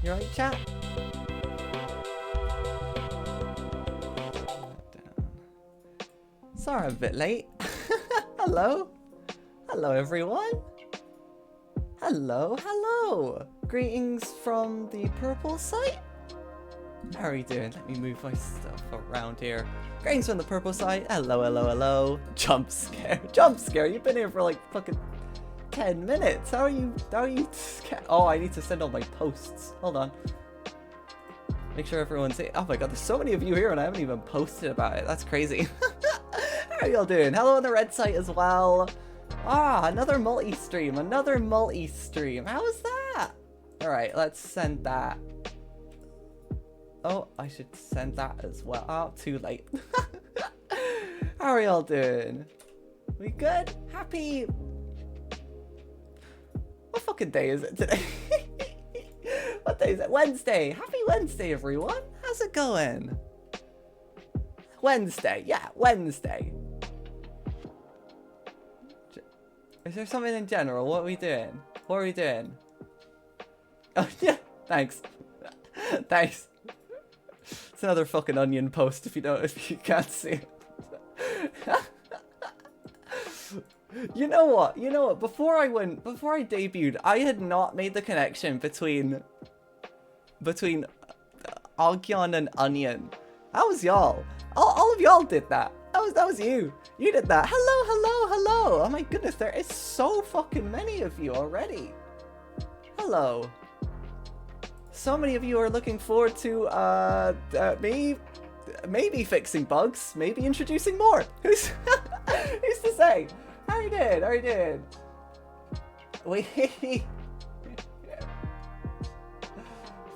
You alright, chat? Sorry I'm a bit late. Hello? Hello, everyone. Hello, hello. Greetings from the purple site. How are you doing? Let me move my stuff around here. Greetings from the purple site. Hello, hello, hello. Jump scare. Jump scare. You've been here for like fucking 10 minutes. How are you scared? Oh, I need to send all my posts. Hold on. Make sure everyone's here. Oh my god, there's so many of you here and I haven't even posted about it. That's crazy. How are y'all doing? Hello on the red site as well. Ah, another multi-stream. Another multi-stream. How was that? Alright, let's send that. Oh, I should send that as well. Oh, too late. How are y'all doing? We good? Happy? What fucking day is it today? What day is it? Wednesday. Happy Wednesday, everyone. How's it going? Wednesday. Yeah, Wednesday. Is there something in general? What are we doing? What are we doing? Oh, yeah. Thanks. Thanks. It's another fucking onion post if you can't see it. You know what? You know what? Before I debuted, I had not made the connection between Ogyon and onion. That was y'all. All of y'all did that. That was you. You did that. Hello, hello, hello. Oh my goodness, there is so fucking many of you already. Hello. So many of you are looking forward to me maybe fixing bugs, maybe introducing more. Who's to say? How you doing? How you doing? Wait.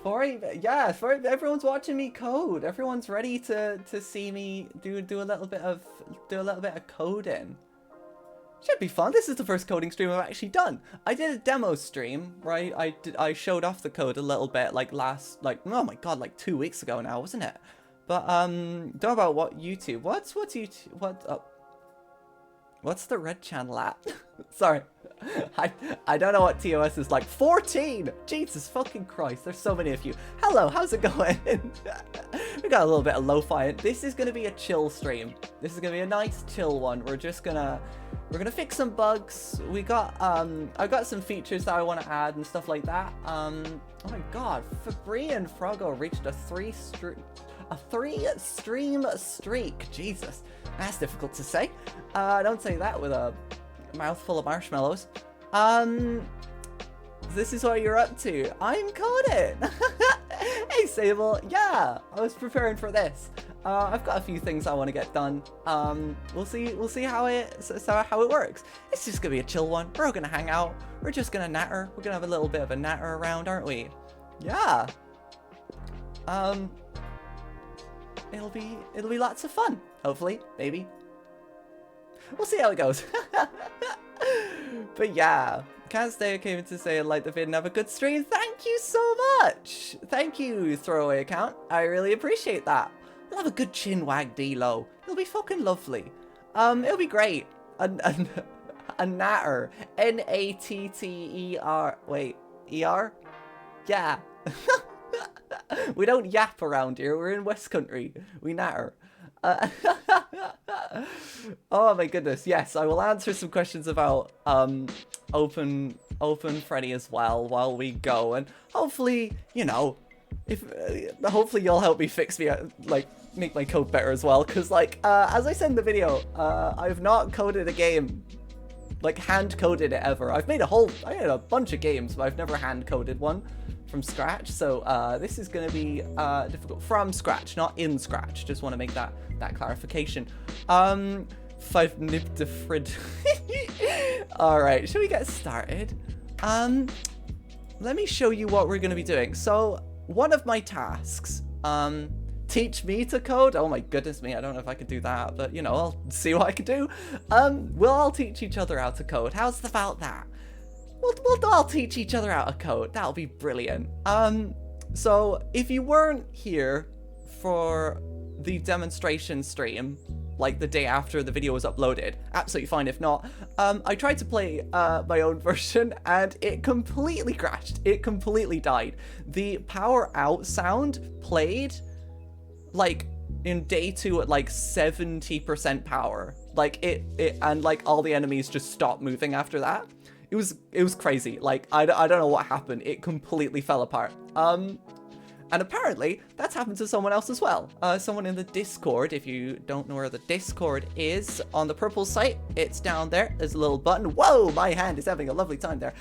For everyone's watching me code. Everyone's ready to see me do a little bit of coding. Should be fun. This is the first coding stream I've actually done. I did a demo stream, right? I showed off the code a little bit like oh my god, like 2 weeks ago now, wasn't it? But don't know about what YouTube. What's YouTube? What's the red channel at? Sorry. I don't know what TOS is like. 14! Jesus fucking Christ, there's so many of you. Hello, how's it going? We got a little bit of lo-fi. This is gonna be a chill stream. This is gonna be a nice chill one. We're gonna fix some bugs. We got I got some features that I want to add and stuff like that. Oh my god, Fabri and Froggo reached a 3-stream streak. Jesus, that's difficult to say. Don't say that with a mouthful of marshmallows. This is what you're up to. I'm coding. Hey Sable, yeah, I was preparing for this. I've got a few things I want to get done. We'll see how it works. It's just gonna be a chill one. We're all gonna hang out. We're just gonna natter. We're gonna have a little bit of a natter around, aren't we? Yeah. It'll be lots of fun. Hopefully, maybe. We'll see how it goes. But yeah, Can't Stay came in to say I like the vid and have a good stream. Thank you so much. Thank you, throwaway account. I really appreciate that. We'll have a good chin wag D-Lo. It'll be fucking lovely. It'll be great. A natter. N-A-T-T-E-R. Wait, E-R? Yeah. We don't yap around here. We're in West Country. We natter. Oh my goodness, yes, I will answer some questions about open Freddy as well while we go, and hopefully, you know, if hopefully you'll help me fix me like make my code better as well, because like as I said in the video, I've not coded a game, like hand coded it ever. I made a bunch of games, but I've never hand coded one from scratch, so this is going to be difficult. From scratch, not in scratch. Just want to make that clarification. 5 nib de frid. All right, should we get started? Let me show you what we're going to be doing. So one of my tasks, teach me to code. Oh my goodness me, I don't know if I could do that, but you know, I'll see what I can do. We'll all teach each other how to code. How's about that? We'll all teach each other how to code. That'll be brilliant. So if you weren't here for the demonstration stream, like the day after the video was uploaded. Absolutely fine if not. I tried to play my own version and it completely crashed. It completely died. The power out sound played like in day 2 at like 70% power. Like it and like all the enemies just stopped moving after that. It was crazy. Like I don't know what happened. It completely fell apart. And apparently, that's happened to someone else as well. Someone in the Discord, if you don't know where the Discord is, on the purple site, it's down there. There's a little button. Whoa, my hand is having a lovely time there.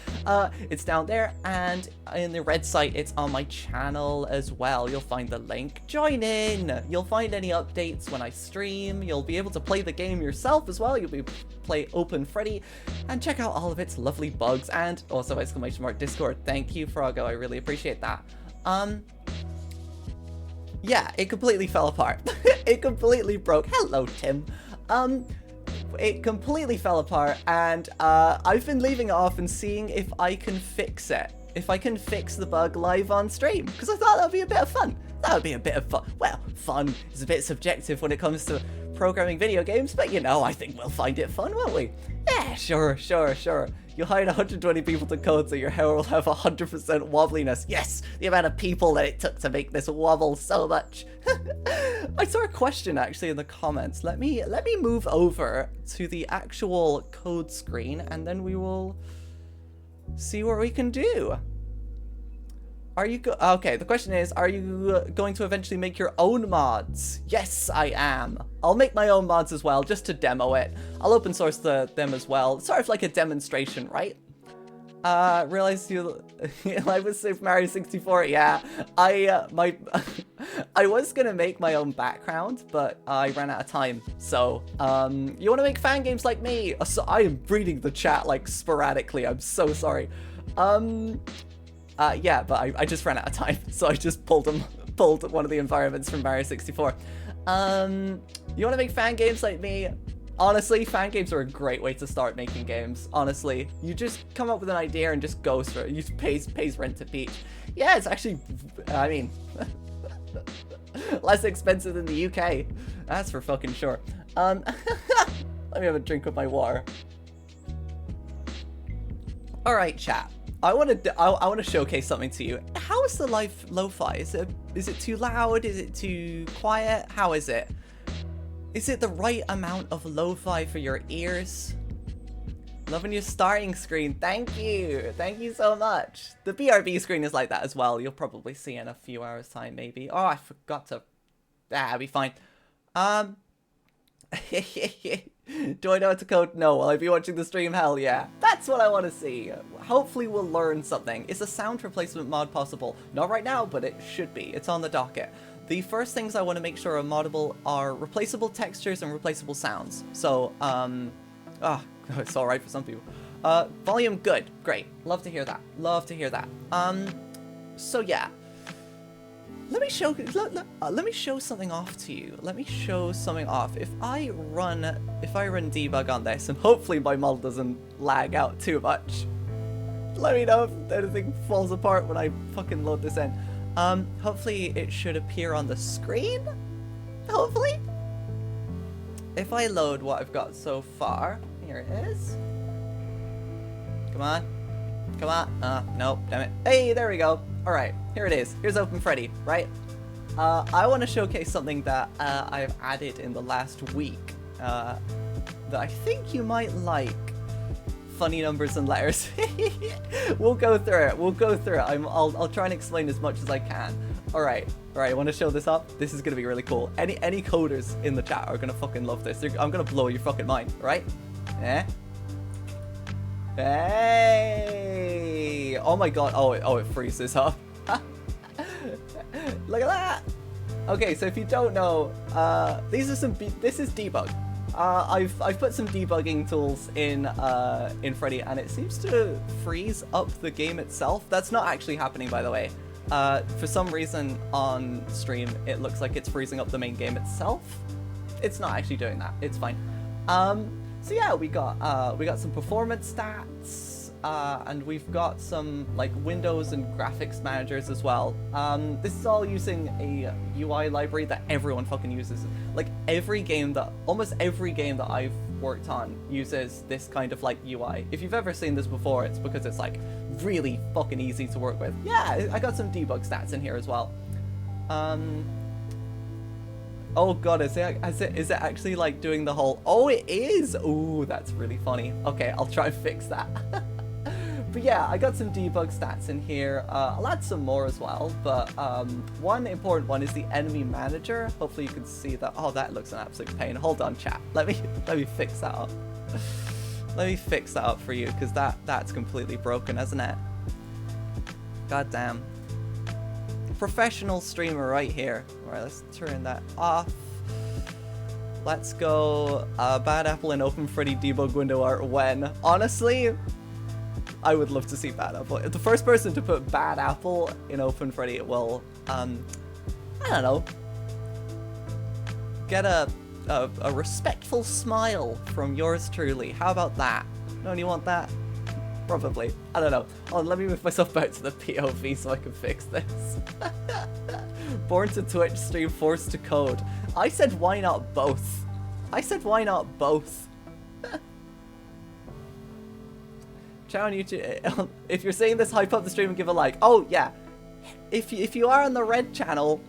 It's down there, and in the red site, it's on my channel as well. You'll find the link. Join in! You'll find any updates when I stream. You'll be able to play the game yourself as well. You'll be play Open Freddy, and check out all of its lovely bugs, and also exclamation mark Discord. Thank you, Froggo. I really appreciate that. Yeah, it completely fell apart. It completely broke. Hello, Tim. It completely fell apart, and I've been leaving it off and seeing if I can fix it. If I can fix the bug live on stream, because I thought that would be a bit of fun. That would be a bit of fun. Well, fun is a bit subjective when it comes to programming video games, but you know, I think we'll find it fun, won't we? Yeah, sure. You hired 120 people to code, so your hair will have 100% wobbliness. Yes, the amount of people that it took to make this wobble so much. I saw a question actually in the comments. Let me move over to the actual code screen, and then we will see what we can do. Are you okay, the question is, are you going to eventually make your own mods? Yes, I am. I'll make my own mods as well, just to demo it. I'll open source them as well. Sort of like a demonstration, right? Realized you I was Super Mario 64. Yeah, I was gonna make my own background, but I ran out of time. So, you want to make fan games like me? So I am reading the chat like sporadically. I'm so sorry. Yeah, but I just ran out of time, so I just pulled one of the environments from Mario 64. You want to make fan games like me? Honestly, fan games are a great way to start making games. Honestly, you just come up with an idea and just go through it. You pays rent to Peach. Yeah, it's actually, I mean, less expensive than the UK. That's for fucking sure. Let me have a drink of my water. All right, chat. I want to showcase something to you. How is the lo-fi? Is it too loud? Is it too quiet? How is it? Is it the right amount of lo-fi for your ears? Loving your starting screen. Thank you so much. The BRB screen is like that as well. You'll probably see in a few hours time maybe. Oh, I forgot to. I'll be fine. Do I know how to code? No. Will I be watching the stream? Hell yeah. That's what I want to see. Hopefully we'll learn something. Is a sound replacement mod possible? Not right now, but it should be. It's on the docket. The first things I want to make sure are moddable are replaceable textures and replaceable sounds. So, it's alright for some people. Volume, good. Great. Love to hear that. So yeah. Let me show something off to you. Let me show something off. If I run debug on this, and hopefully my model doesn't lag out too much. Let me know if anything falls apart when I fucking load this in. Hopefully it should appear on the screen. Hopefully. If I load what I've got so far, here it is. Come on. Nope, damn it. Hey, there we go. Alright, here it is. Here's Open Freddy, right? I want to showcase something that I've added in the last week that I think you might like. Funny numbers and letters. We'll go through it. I'll try and explain as much as I can. Alright, I want to show this up. This is going to be really cool. Any coders in the chat are going to fucking love this. I'm going to blow your fucking mind, right? Hey! Oh my god. Oh, it freezes up. Look at that! Okay, so if you don't know, this is debug. I've put some debugging tools in Freddy, and it seems to freeze up the game itself. That's not actually happening, by the way. For some reason on stream, it looks like it's freezing up the main game itself. It's not actually doing that. It's fine. So yeah, we got some performance stats. and we've got some like Windows and graphics managers as well. This is all using a UI library that everyone fucking uses. Like almost every game that I've worked on uses this kind of like UI. If you've ever seen this before, it's because it's like really fucking easy to work with. Yeah, I got some debug stats in here as well. Oh god, is it actually like doing the whole... Oh, it is! Ooh, that's really funny. Okay, I'll try and fix that. But yeah, I got some debug stats in here. I'll add some more as well, but one important one is the enemy manager. Hopefully you can see that. Oh, that looks an absolute pain. Hold on, chat. Let me fix that up. Let me fix that up for you, because that's completely broken, isn't it? God damn. Professional streamer right here. Alright, let's turn that off. Let's go Bad Apple and Open Freddy debug window art when. Honestly, I would love to see Bad Apple. If the first person to put Bad Apple in Open Freddy will, I don't know, get a respectful smile from yours truly. How about that? Don't you want that? Probably. I don't know. Oh, let me move myself back to the POV so I can fix this. Born to Twitch stream, forced to code. I said why not both? I said why not both? Chat on YouTube. If you're saying this, hype up the stream and give a like. Oh yeah. If you are on the red channel,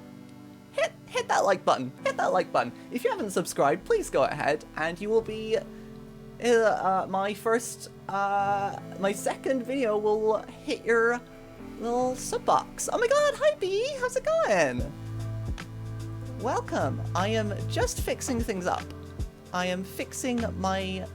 hit that like button. Hit that like button. If you haven't subscribed, please go ahead and you will be my second video will hit your little sub box. Oh my god, hi B, how's it going? Welcome. I am just fixing things up. I am fixing my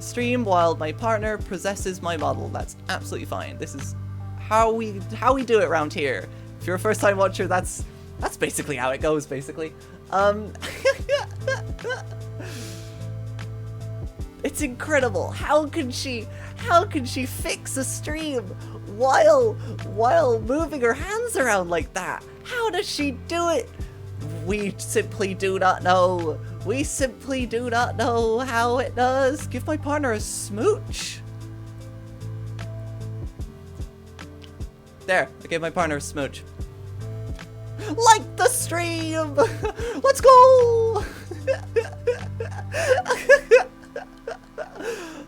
stream while my partner possesses my model. That's absolutely fine. This is how we do it around here. If you're a first time watcher, that's basically how it goes, basically. It's incredible. How can she fix a stream while moving her hands around like that? How does she do it? We simply do not know. We simply do not know how it does. Give my partner a smooch. There, I gave my partner a smooch. Like the stream! Let's go!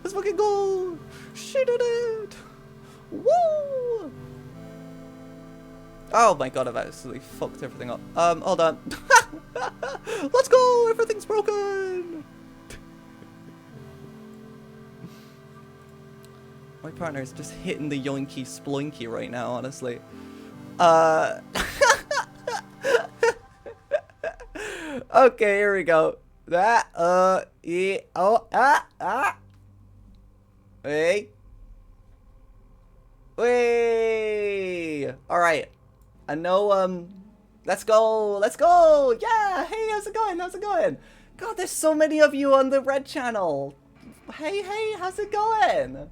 Let's fucking go! She did it! Woo! Oh my god, I've absolutely fucked everything up. Hold on. Let's go! Everything's broken! My partner's just hitting the yoinky sploinky right now, honestly. Okay, here we go. That, yeah, oh, Hey. Wait. Alright. I know, let's go. Yeah. Hey, how's it going? God, there's so many of you on the red channel. Hey, how's it going?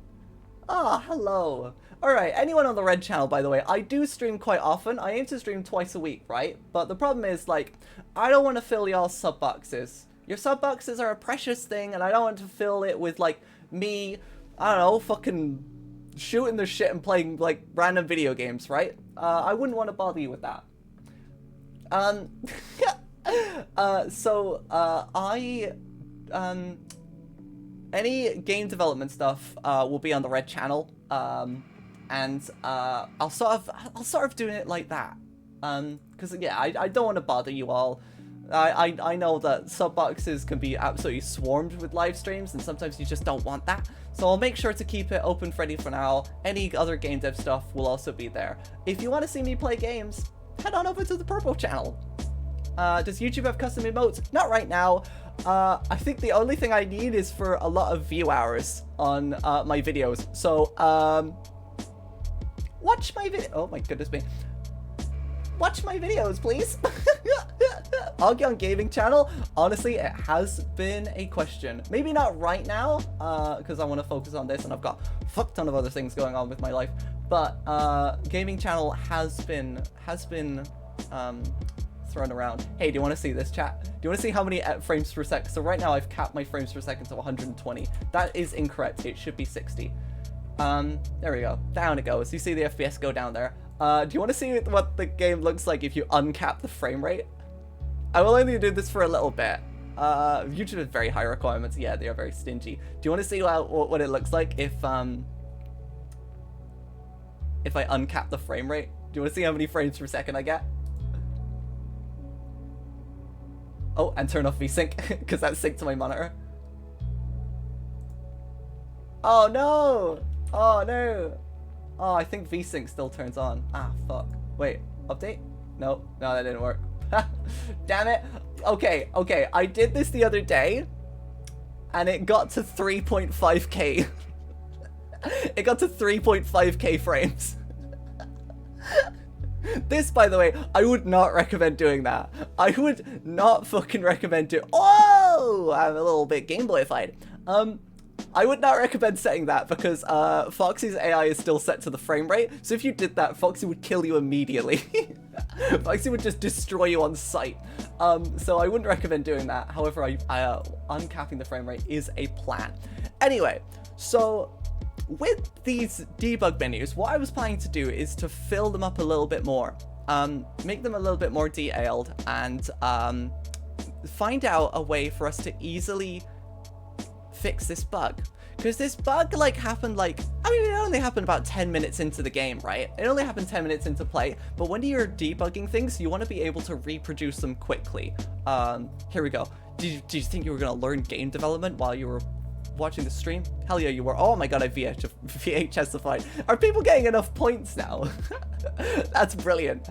Ah, hello. Alright, anyone on the red channel, by the way, I do stream quite often. I aim to stream twice a week, right? But the problem is, like, I don't want to fill y'all's sub boxes. Your sub boxes are a precious thing, and I don't want to fill it with, like, me, I don't know, fucking shooting the shit and playing, like, random video games, right? I wouldn't want to bother you with that. Any game development stuff will be on the red channel, and I'll sort of doing it like that, because yeah, I don't want to bother you all. I know that sub boxes can be absolutely swarmed with live streams, and sometimes you just don't want that. So I'll make sure to keep it open Freddy for now. Any other game dev stuff will also be there. If you want to see me play games, head on over to the Purple channel. Does YouTube have custom emotes? Not right now. I think the only thing I need is for a lot of view hours on my videos. So, watch my video. Oh my goodness me. Watch my videos, please. Ogyon Gaming channel. Honestly, it has been a question. Maybe not right now, because I want to focus on this, and I've got a fuck ton of other things going on with my life. But gaming channel has been thrown run around. Hey, do you want to see this, chat? Do you want to see how many frames per second? So right now I've capped my frames per second to 120. That is incorrect. It should be 60. There we go. Down it goes. You see the FPS go down there. Do you want to see what the game looks like if you uncap the frame rate? I will only do this for a little bit. YouTube has very high requirements. Yeah, they are very stingy. Do you want to see what it looks like if I uncap the frame rate? Do you want to see how many frames per second I get? Oh, and turn off VSync, because that's synced to my monitor. Oh no! Oh no! Oh, I think VSync still turns on. Ah, fuck. Wait, update? No, that didn't work. Damn it. Okay, I did this the other day, and it got to 3.5k. It got to 3.5k frames. This, by the way, I would not recommend doing that. I would not fucking recommend doing. Oh, I'm a little bit Game Boyified. I would not recommend setting that because Foxy's AI is still set to the frame rate. So if you did that, Foxy would kill you immediately. Foxy would just destroy you on sight. So I wouldn't recommend doing that. However, uncapping the frame rate is a plan. Anyway, so with these debug menus, what I was planning to do is to fill them up a little bit more, make them a little bit more detailed, and find out a way for us to easily fix this bug. Because this bug happened it only happened about 10 minutes into the game, right? It only happened 10 minutes into play, but when you're debugging things, you want to be able to reproduce them quickly. Here we go. Did you think you were going to learn game development while you were watching the stream? Hell yeah, you were. Oh my god, I VHSified. Are people getting enough points now? That's brilliant.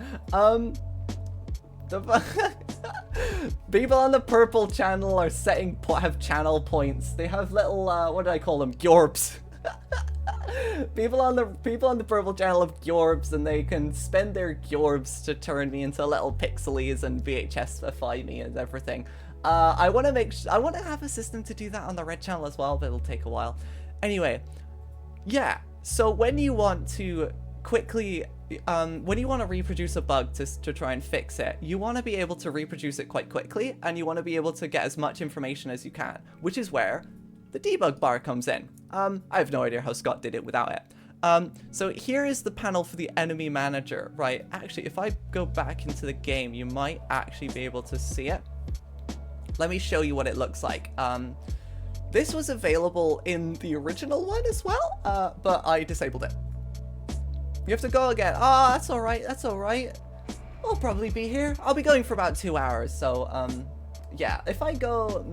People on the purple channel are have channel points. They have little what do I call them? Gyorbs. people on the purple channel have Gyorbs, and they can spend their Gyorbs to turn me into little pixelies and VHSify me and everything. I want to have a system to do that on the red channel as well, but it'll take a while. Anyway, yeah. So when you want to quickly, when you want to reproduce a bug to try and fix it, you want to be able to reproduce it quite quickly, and you want to be able to get as much information as you can, which is where the debug bar comes in. I have no idea how Scott did it without it. So here is the panel for the enemy manager, right? Actually, if I go back into the game, you might actually be able to see it. Let me show you what it looks like. This was available in the original one as well, but I disabled it. You have to go again. Oh, that's all right. That's all right. I'll probably be here. I'll be going for about 2 hours. So, yeah, if I go,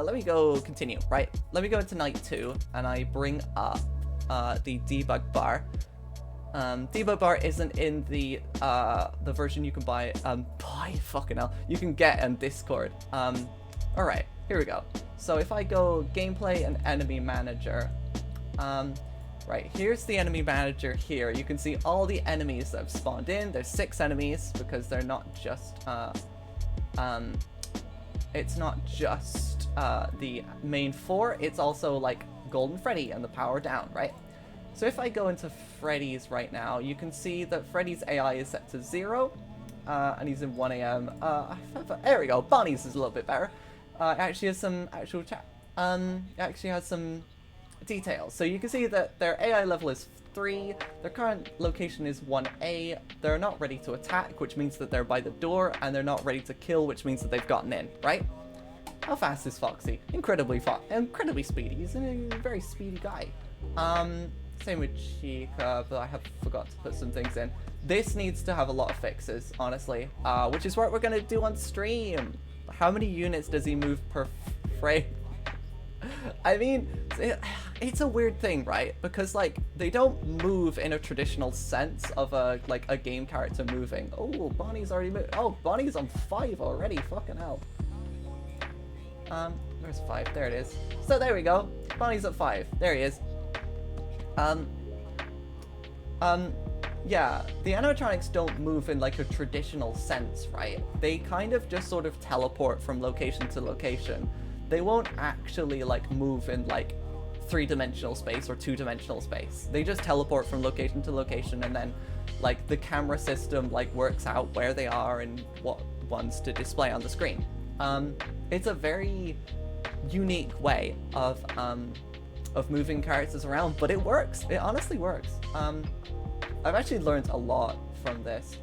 let me go continue, right? Let me go into night 2, and I bring up the debug bar. Debug bar isn't in the version you can buy, fucking hell, you can get on Discord. All right, here we go. So if I go gameplay and enemy manager, right, here's the enemy manager here. You can see all the enemies that have spawned in. There's 6 enemies because they're not just, it's not just the main 4, it's also like Golden Freddy and the Power Down, right? So if I go into Freddy's right now, you can see that Freddy's AI is set to 0, and he's in 1 AM. There we go, Bonnie's is a little bit better. It actually has some actual chat. It actually has some details. So you can see that their AI level is 3, their current location is 1A, they're not ready to attack, which means that they're by the door, and they're not ready to kill, which means that they've gotten in, right? How fast is Foxy? Incredibly speedy. He's a very speedy guy. Same with Chica, but I have forgot to put some things in. This needs to have a lot of fixes, honestly, which is what we're gonna do on stream. How many units does he move per frame? I mean, it's a weird thing, right? Because like they don't move in a traditional sense of a game character moving. Oh, Bonnie's already moved. Oh, Bonnie's on 5 already. Fucking hell. Where's 5? There it is. So there we go. Bonnie's at 5. There he is. Yeah, the animatronics don't move in like a traditional sense, right? They kind of just sort of teleport from location to location. They won't actually like move in like 3-dimensional space or 2-dimensional space. They just teleport from location to location, and then like the camera system like works out where they are and what ones to display on the screen. It's a very unique way of moving characters around, but it works. It honestly works. I've actually learned a lot from this. Is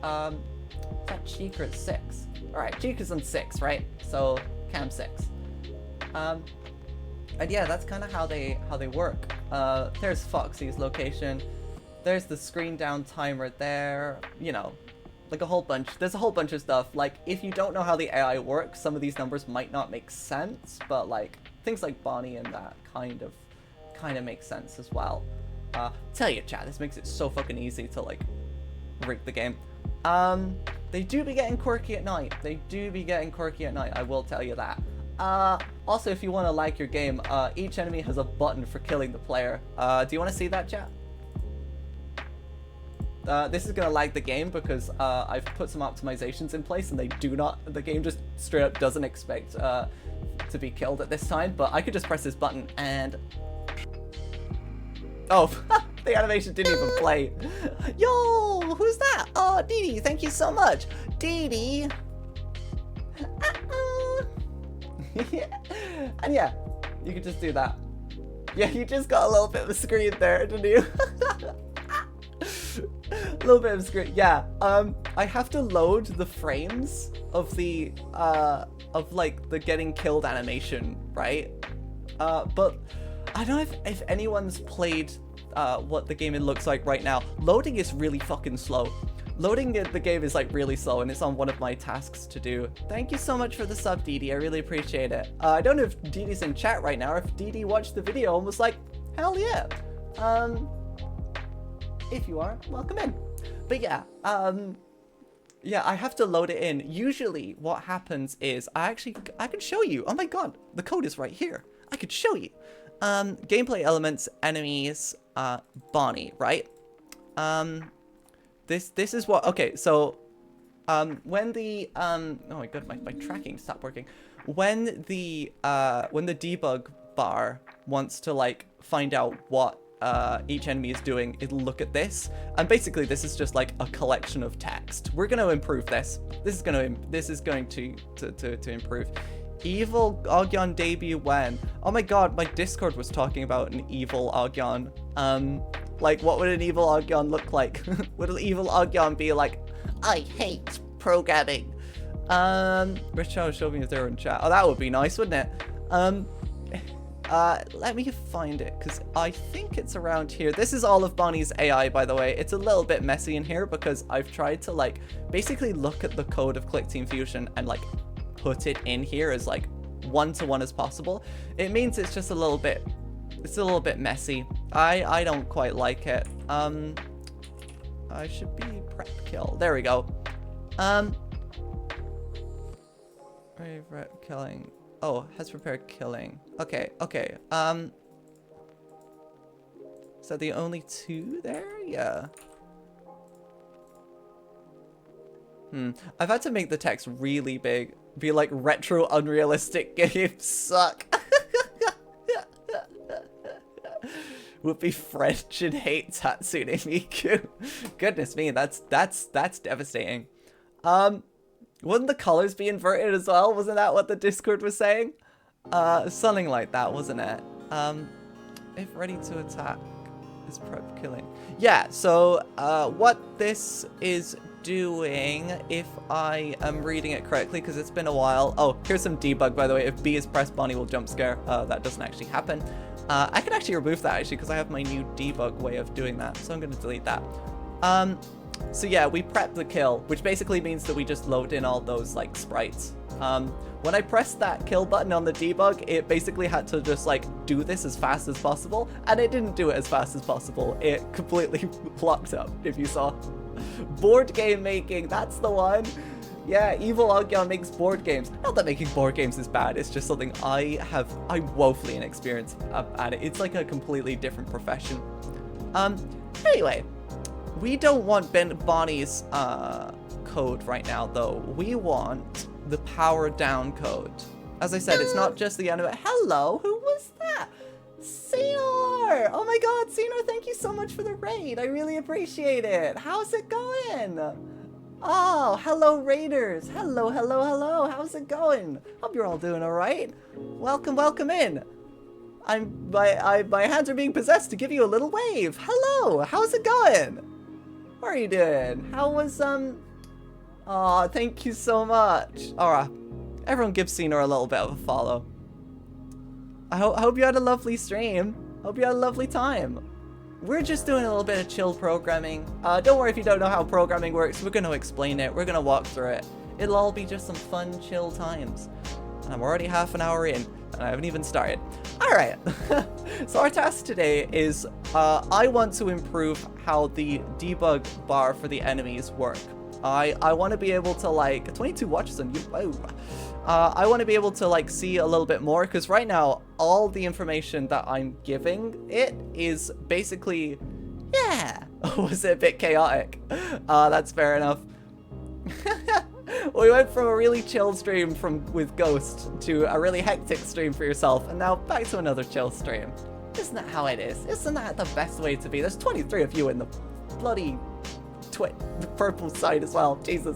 that Chica at 6? Alright, Chica's on 6, right? So Cam 6. And yeah, that's kind of how they work. There's Foxy's location. There's the screen down timer there. You know, like a whole bunch. There's a whole bunch of stuff. Like, if you don't know how the AI works, some of these numbers might not make sense, but like things like Bonnie and that kind of make sense as well. Tell you, chat, this makes it so fucking easy to like rig the game. They do be getting quirky at night. I will tell you that. Also, if you want to like your game, each enemy has a button for killing the player. Do you want to see that, chat? This is gonna lag the game because I've put some optimizations in place and the game just straight up doesn't expect to be killed at this time, but I could just press this button and... Oh, the animation didn't even play. Yo, who's that? Oh, Dee Dee, thank you so much. Dee Dee. And yeah, you could just do that. Yeah, you just got a little bit of a screen there, didn't you? A little bit of screen. Yeah, I have to load the frames of the like the getting killed animation, right? But I don't know if anyone's played what the game looks like right now. Loading is really fucking slow. Loading the game is like really slow, and it's on one of my tasks to do. Thank you so much for the sub, Dee Dee. I really appreciate it. I don't know if Dee Dee's in chat right now, or if Dee Dee watched the video and was like, hell yeah. If you are, welcome in. But yeah, yeah, I have to load it in. Usually what happens is I can show you. Oh my god, the code is right here. I could show you. Gameplay elements, enemies, Bonnie, right? This is what, okay, so, when the, oh my god, my tracking stopped working. When the debug bar wants to, like, find out what, each enemy is doing, it'll look at this, and basically this is just, like, a collection of text. We're gonna improve this. This is going to improve. Evil Ogyon debut when? Oh my god, my Discord was talking about an evil Ogyon. Like, what would an evil Ogyon look like? Would an evil Ogyon be like, I hate programming? Richard showed me if they were in chat. Oh, that would be nice, wouldn't it? Let me find it, because I think it's around here. This is all of Bonnie's AI, by the way. It's a little bit messy in here, because I've tried to, like, basically look at the code of ClickTeam Fusion and, like, put it in here as, like, one-to-one as possible. It means it's just a little bit messy. I don't quite like it. I should be prep kill. There we go. Rep killing. Oh, has prepared killing. Okay. Is that the only two there? Yeah. I've had to make the text really big. Be like, retro unrealistic games suck. Would be French and hate Tatsune Miku. Goodness me, that's devastating. Wouldn't the colors be inverted as well? Wasn't that what the Discord was saying? Something like that, wasn't it? If ready to attack is prep killing. Yeah, so what this is doing, if I am reading it correctly, because it's been a while. Oh, here's some debug, by the way. If B is pressed, Bonnie will jump scare. That doesn't actually happen. I can actually remove that, actually, because I have my new debug way of doing that, so I'm going to delete that. So yeah, we prep the kill, which basically means that we just load in all those, like, sprites. When I pressed that kill button on the debug, it basically had to just, like, do this as fast as possible, and it didn't do it as fast as possible. It completely blocked up, if you saw. Board game making, that's the one. Yeah, Evil Ogyon makes board games. Not that making board games is bad, it's just something I'm woefully inexperienced at it. It's like a completely different profession. Anyway, we don't want Bonnie's code right now, though. We want the power down code. As I said, it's not just the anime. Hello, who was that? Senor! Oh my god, Senor, thank you so much for the raid. I really appreciate it. How's it going? Oh, hello Raiders! Hello, hello, hello! How's it going? Hope you're all doing alright. Welcome, welcome in. My hands are being possessed to give you a little wave. Hello, how's it going? What are you doing? How was, Aw, thank you so much. Alright, everyone give Cena a little bit of a follow. I hope you had a lovely stream. Hope you had a lovely time. We're just doing a little bit of chill programming. Don't worry if you don't know how programming works. We're going to explain it. We're going to walk through it. It'll all be just some fun, chill times. And I'm already half an hour in, and I haven't even started. Alright, so our task today is, I want to improve how the debug bar for the enemies work. I want to be able to, like, 22 watches on you. Whoa. I want to be able to, like, see a little bit more, because right now, all the information that I'm giving it is basically, yeah, was it a bit chaotic? That's fair enough. We went from a really chill stream with Ghost to a really hectic stream for yourself, and now back to another chill stream. Isn't that how it is? Isn't that the best way to be? There's 23 of you in the bloody the purple side as well. Jesus.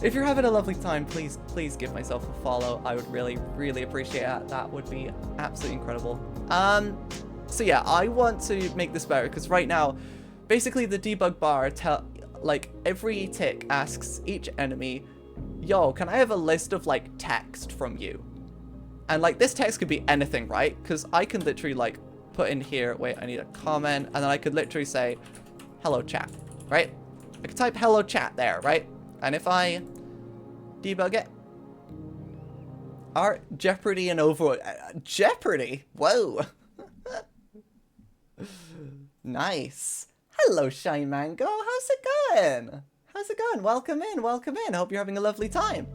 If you're having a lovely time, please give myself a follow. I would really appreciate that. That would be absolutely incredible. So yeah, I want to make this better because right now, basically the debug bar, like every tick asks each enemy, yo, can I have a list of like text from you? And like this text could be anything, right? Because I can literally like put in here, wait, I need a comment, and then I could literally say, hello chat, right? I could type hello chat there, right? And if I debug it, our Jeopardy and Overwatch, Jeopardy, whoa. Nice. Hello, Shy Mango. How's it going? How's it going? Welcome in. Welcome in. Hope you're having a lovely time.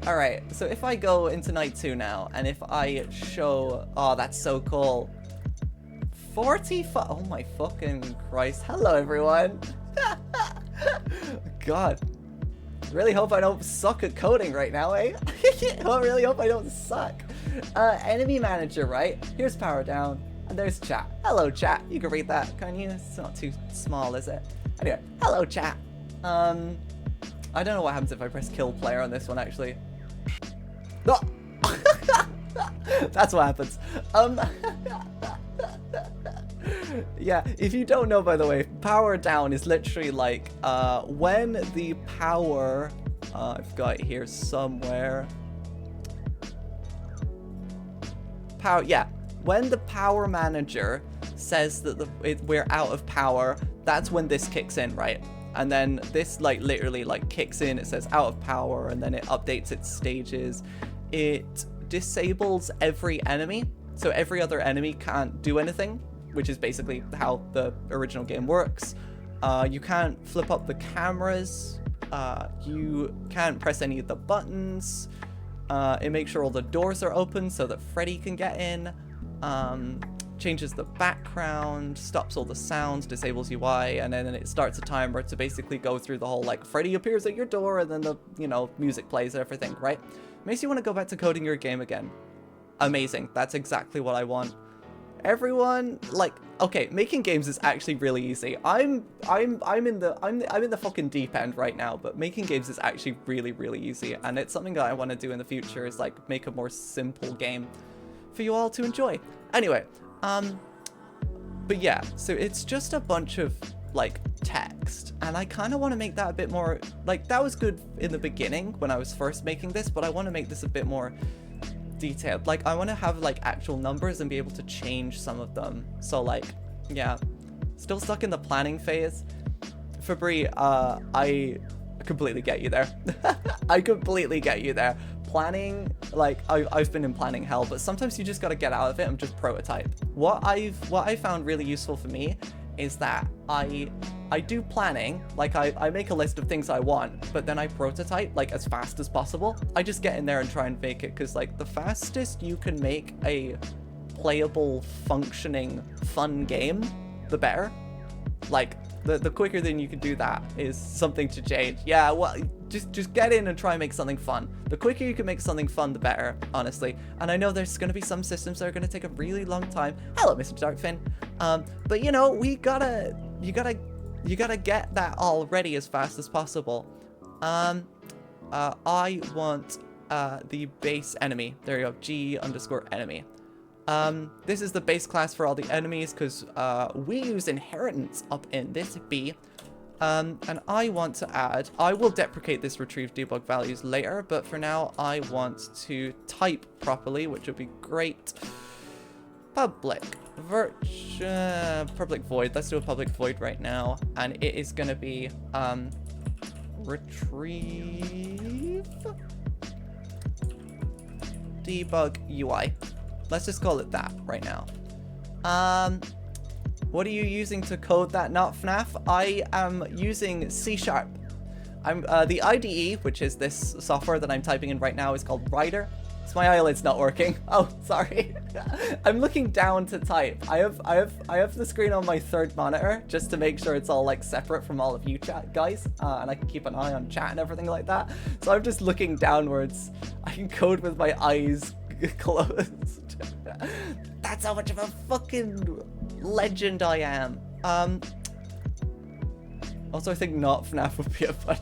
All right. So if I go into night 2 now, and if I show, oh, that's so cool. 45. Oh my fucking Christ. Hello, everyone. God. Really hope I don't suck at coding right now, eh? I really hope I don't suck. Enemy manager, right? Here's power down. And there's chat. Hello, chat. You can read that, can't you? It's not too small, is it? Anyway, hello, chat. I don't know what happens if I press kill player on this one, actually. Oh! That's what happens. Yeah, if you don't know, by the way, power down is literally like, when the power... I've got it here somewhere. Power, yeah. When the power manager says that we're out of power, that's when this kicks in, right? And then this like literally like kicks in, it says out of power, and then it updates its stages. It disables every enemy, so every other enemy can't do anything, which is basically how the original game works. You can't flip up the cameras, you can't press any of the buttons, it makes sure all the doors are open so that Freddy can get in. Changes the background, stops all the sounds, disables UI, and then it starts a timer to basically go through the whole, like, Freddy appears at your door, and then the, you know, music plays and everything, right? Makes you want to go back to coding your game again. Amazing. That's exactly what I want. Everyone, like, okay, making games is actually really easy. I'm in the fucking deep end right now, but making games is actually really easy, and it's something that I want to do in the future, is like make a more simple game for you all to enjoy. Anyway, but yeah, so it's just a bunch of like text, and I kind of want to make that a bit more, like, that was good in the beginning when I was first making this, but I want to make this a bit more detailed. Like, I want to have like actual numbers and be able to change some of them. So like, yeah, still stuck in the planning phase. Fabri, I completely get you there. I completely get you there. Planning, like, I've been in planning hell, but sometimes you just got to get out of it and just prototype. What I found really useful for me is that I do planning, like I make a list of things I want, but then I prototype like as fast as possible. I just get in there and try and make it, because like the fastest you can make a playable, functioning, fun game, the better. Like, the quicker than you can do that is something to change. Yeah, well, just get in and try and make something fun. The quicker you can make something fun, the better, honestly. And I know there's going to be some systems that are going to take a really long time. Hello, Mr. Darkfin. But you know, you gotta you gotta get that all ready as fast as possible. I want the base enemy. There you go, G_enemy. This is the base class for all the enemies because we use inheritance up in this B. And I want to add, I will deprecate this retrieve debug values later, but for now I want to type properly, which would be great. Public void. Let's do a public void right now, and it is going to be retrieve debug UI. Let's just call it that right now. What are you using to code that not FNAF? I am using C#. The IDE, which is this software that I'm typing in right now, is called Rider. It's my eyelid's not working. Oh, sorry. I'm looking down to type. I have the screen on my third monitor just to make sure it's all like separate from all of you chat guys, and I can keep an eye on chat and everything like that. So I'm just looking downwards. I can code with my eyes closed. That's how much of a fucking legend I am. Also, I think not FNAF would be a fun.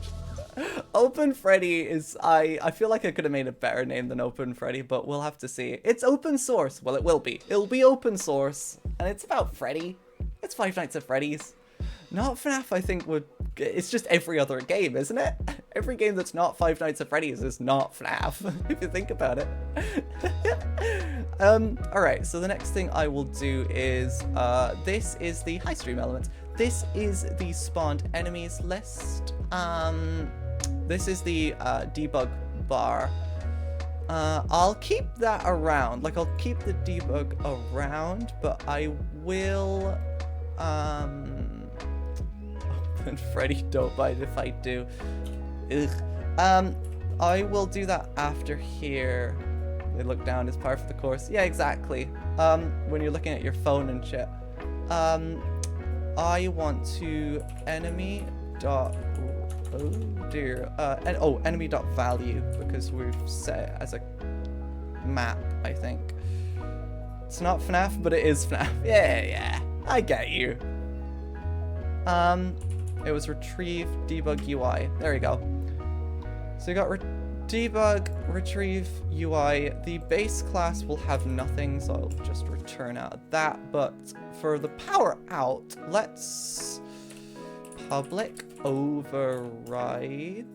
Open Freddy is, I feel like I could have made a better name than Open Freddy, but we'll have to see. It's open source. Well, it will be. It'll be open source, and it's about Freddy. It's Five Nights at Freddy's. Not FNAF, I think, would... It's just every other game, isn't it? Every game that's not Five Nights at Freddy's is not FNAF, if you think about it. Alright, so the next thing I will do is, this is the high stream element. This is the spawned enemies list. This is the debug bar. I'll keep that around. Like, I'll keep the debug around, but I will... Open Freddy, don't mind if I do. Ugh. I will do that after here. They look down as part of the course. Yeah, exactly. When you're looking at your phone and shit. I want to enemy dot... Oh dear. Enemy dot value, because we've set it as a map, I think. It's not FNAF, but it is FNAF. Yeah, I get you. It was retrieve debug UI. There we go. So you got debug retrieve UI. The base class will have nothing, so I'll just return out of that. But for the power out, let's public override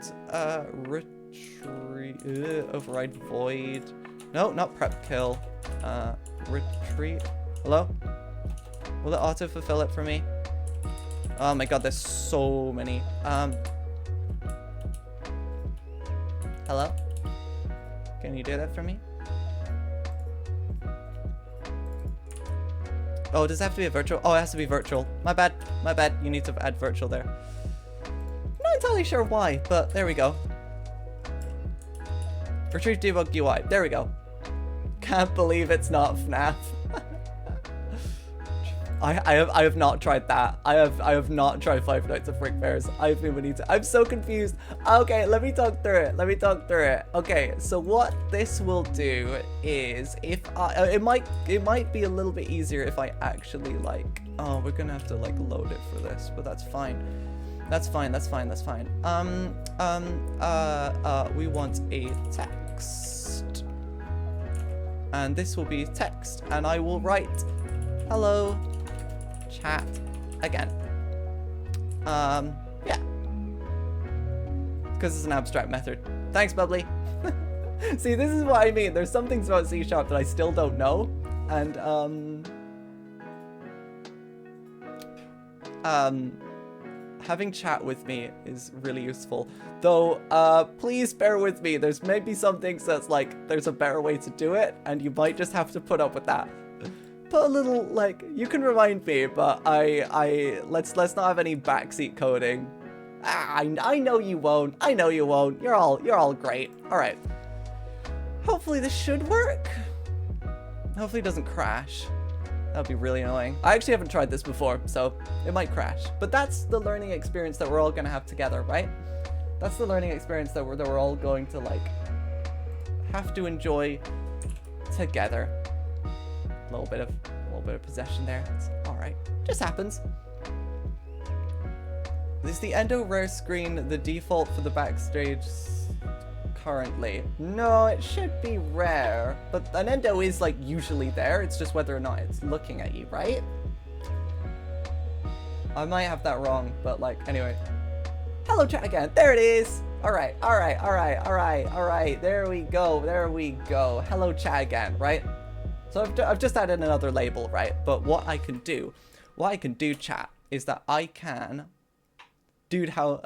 override void. No, not prep kill. Retreat. Hello? Will it auto fulfill it for me? Oh my god, there's so many. Hello? Can you do that for me? Oh, does it have to be a virtual? Oh, it has to be virtual. My bad. My bad. You need to add virtual there. Not entirely sure why, but there we go. Retrieve debug UI. There we go. Can't believe it's not FNAF. I have not tried that. I have not tried Five Nights at Freddy's. I've been meaning to. I'm so confused. Okay, let me talk through it. Okay, so what this will do is if it might be a little bit easier if I actually like. Oh, we're gonna have to like load it for this, but that's fine. That's fine. We want a text, and this will be text, and I will write hello chat again. Yeah, because it's an abstract method. Thanks, Bubbly. See, this is what I mean. There's some things about C# that I still don't know, and having chat with me is really useful. Though, please bear with me. There's maybe some things that's like there's a better way to do it, and you might just have to put up with that. Put a little, like, you can remind me, but let's not have any backseat coding. I know you won't. You're all great. All right. Hopefully this should work. Hopefully it doesn't crash. That'd be really annoying. I actually haven't tried this before, so it might crash. But that's the learning experience that we're all gonna have together, right? That's the learning experience that we're all going to like have to enjoy together. A little bit of possession there. It's all right. Just happens. Is the endo rare screen the default for the backstage currently? No, it should be rare, but an endo is like usually there. It's just whether or not it's looking at you, right? I might have that wrong, but like, anyway. Hello chat again. There it is. All right. There we go. Hello chat again, right? So I've just added another label, right? But what I can do chat is that I can, dude, how,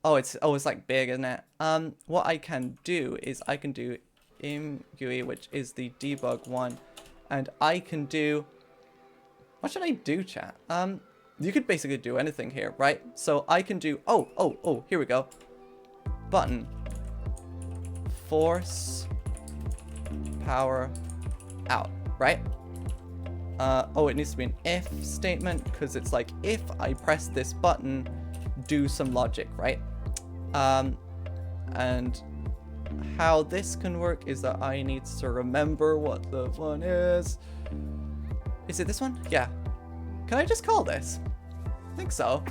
it's like big, isn't it? What I can do is I can do imgui, which is the debug one, and I can do, what should I do, chat? You could basically do anything here, right? So I can do, here we go. Button. Force power out, right? It needs to be an if statement, because it's like, if I press this button, do some logic, right? And how this can work is that I need to remember what the one is. Is it this one? Yeah. Can I just call this? I think so.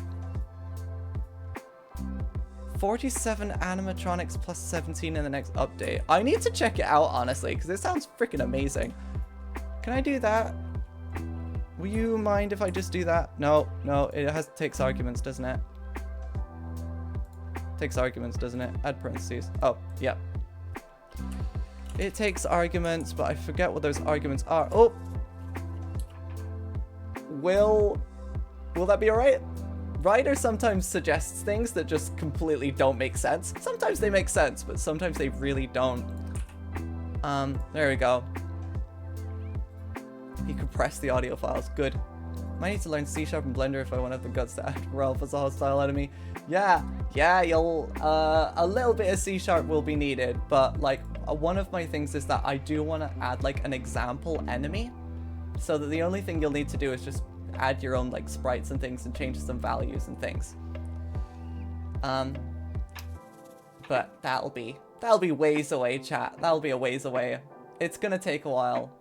47 animatronics plus 17 in the next update. I need to check it out, honestly, because it sounds freaking amazing. Can I do that? Will you mind if I just do that? No, it takes arguments, doesn't it? Takes arguments, doesn't it? Add parentheses. Oh, yeah. It takes arguments, but I forget what those arguments are. Oh! Will that be alright? Ryder sometimes suggests things that just completely don't make sense. Sometimes they make sense, but sometimes they really don't. There we go. He compressed the audio files. Good. Might need to learn C# and Blender if I want to have the guts to add Ralph as a hostile enemy. Yeah, you'll, a little bit of C# will be needed, but like, one of my things is that I do want to add like an example enemy, so that the only thing you'll need to do is just add your own like sprites and things and change some values and things. But that'll be ways away, chat. That'll be a ways away. It's gonna take a while.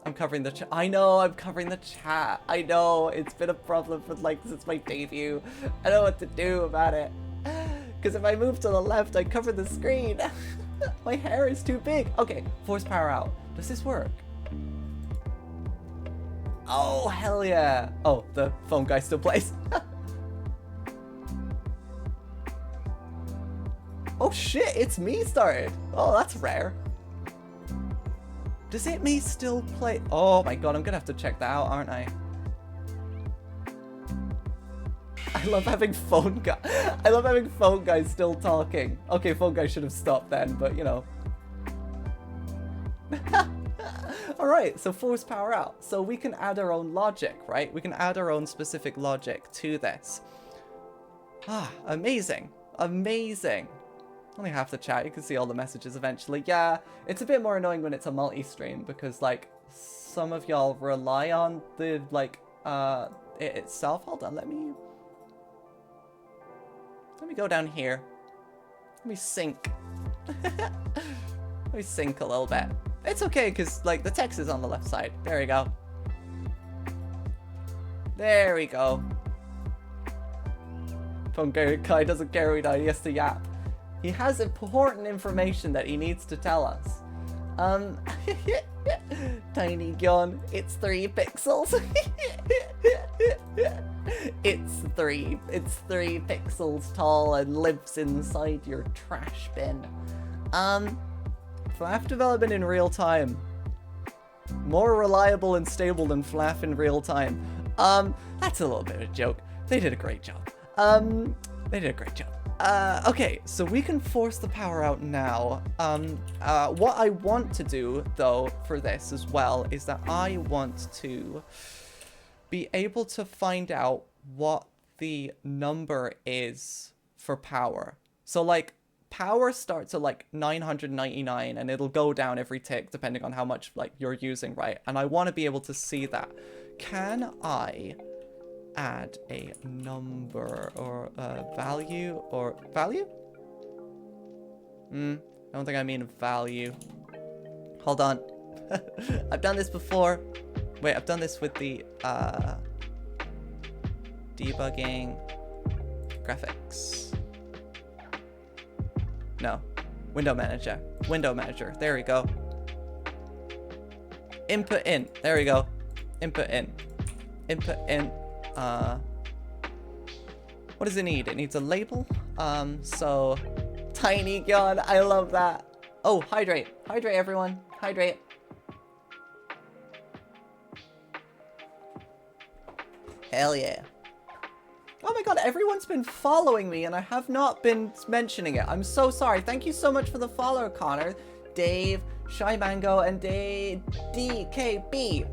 I'm covering the chat. I know I'm covering the chat. I know it's been a problem for like since my debut. I don't know what to do about it. Because if I move to the left, I cover the screen. My hair is too big. Okay, force power out. Does this work? Oh, hell yeah. Oh, the phone guy still plays. Oh shit, it's me started. Oh, that's rare. Does it me still play? Oh my god, I'm gonna have to check that out, aren't I? I love having phone guys still talking. Okay, phone guy should have stopped then, but you know. Alright, so force power out. So we can add our own logic, right? We can add our own specific logic to this. Ah, amazing. Amazing. Only half the chat, you can see all the messages eventually. Yeah, it's a bit more annoying when it's a multi-stream because like some of y'all rely on the like it itself. Hold on, let me go down here. Let me sync. Let me sync a little bit. It's okay because like the text is on the left side. There we go. There we go. Phone guy doesn't care we die, he has to yap. He has important information that he needs to tell us. Tiny Gyon, it's 3 pixels. It's 3 pixels tall and lives inside your trash bin. FNAF development in real time. More reliable and stable than FNAF in real time. That's a little bit of a joke. They did a great job. Okay, so we can force the power out now. What I want to do, though, for this as well, is that I want to be able to find out what the number is for power. So, like, power starts at, like, 999, and it'll go down every tick, depending on how much, like, you're using, right? And I want to be able to see that. Can I add a number or a value or value? I don't think I mean value. Hold on. I've done this before. Wait, I've done this with the debugging graphics. No. Window manager. Window manager. There we go. Input in. There we go. Input in. Input in. What does it need? It needs a label. So tiny Ogyon. I love that. Oh, hydrate. Hydrate, everyone. Hydrate. Hell yeah. Oh my god, everyone's been following me and I have not been mentioning it. I'm so sorry. Thank you so much for the follow, Connor, Dave, Shy Mango, and DKB.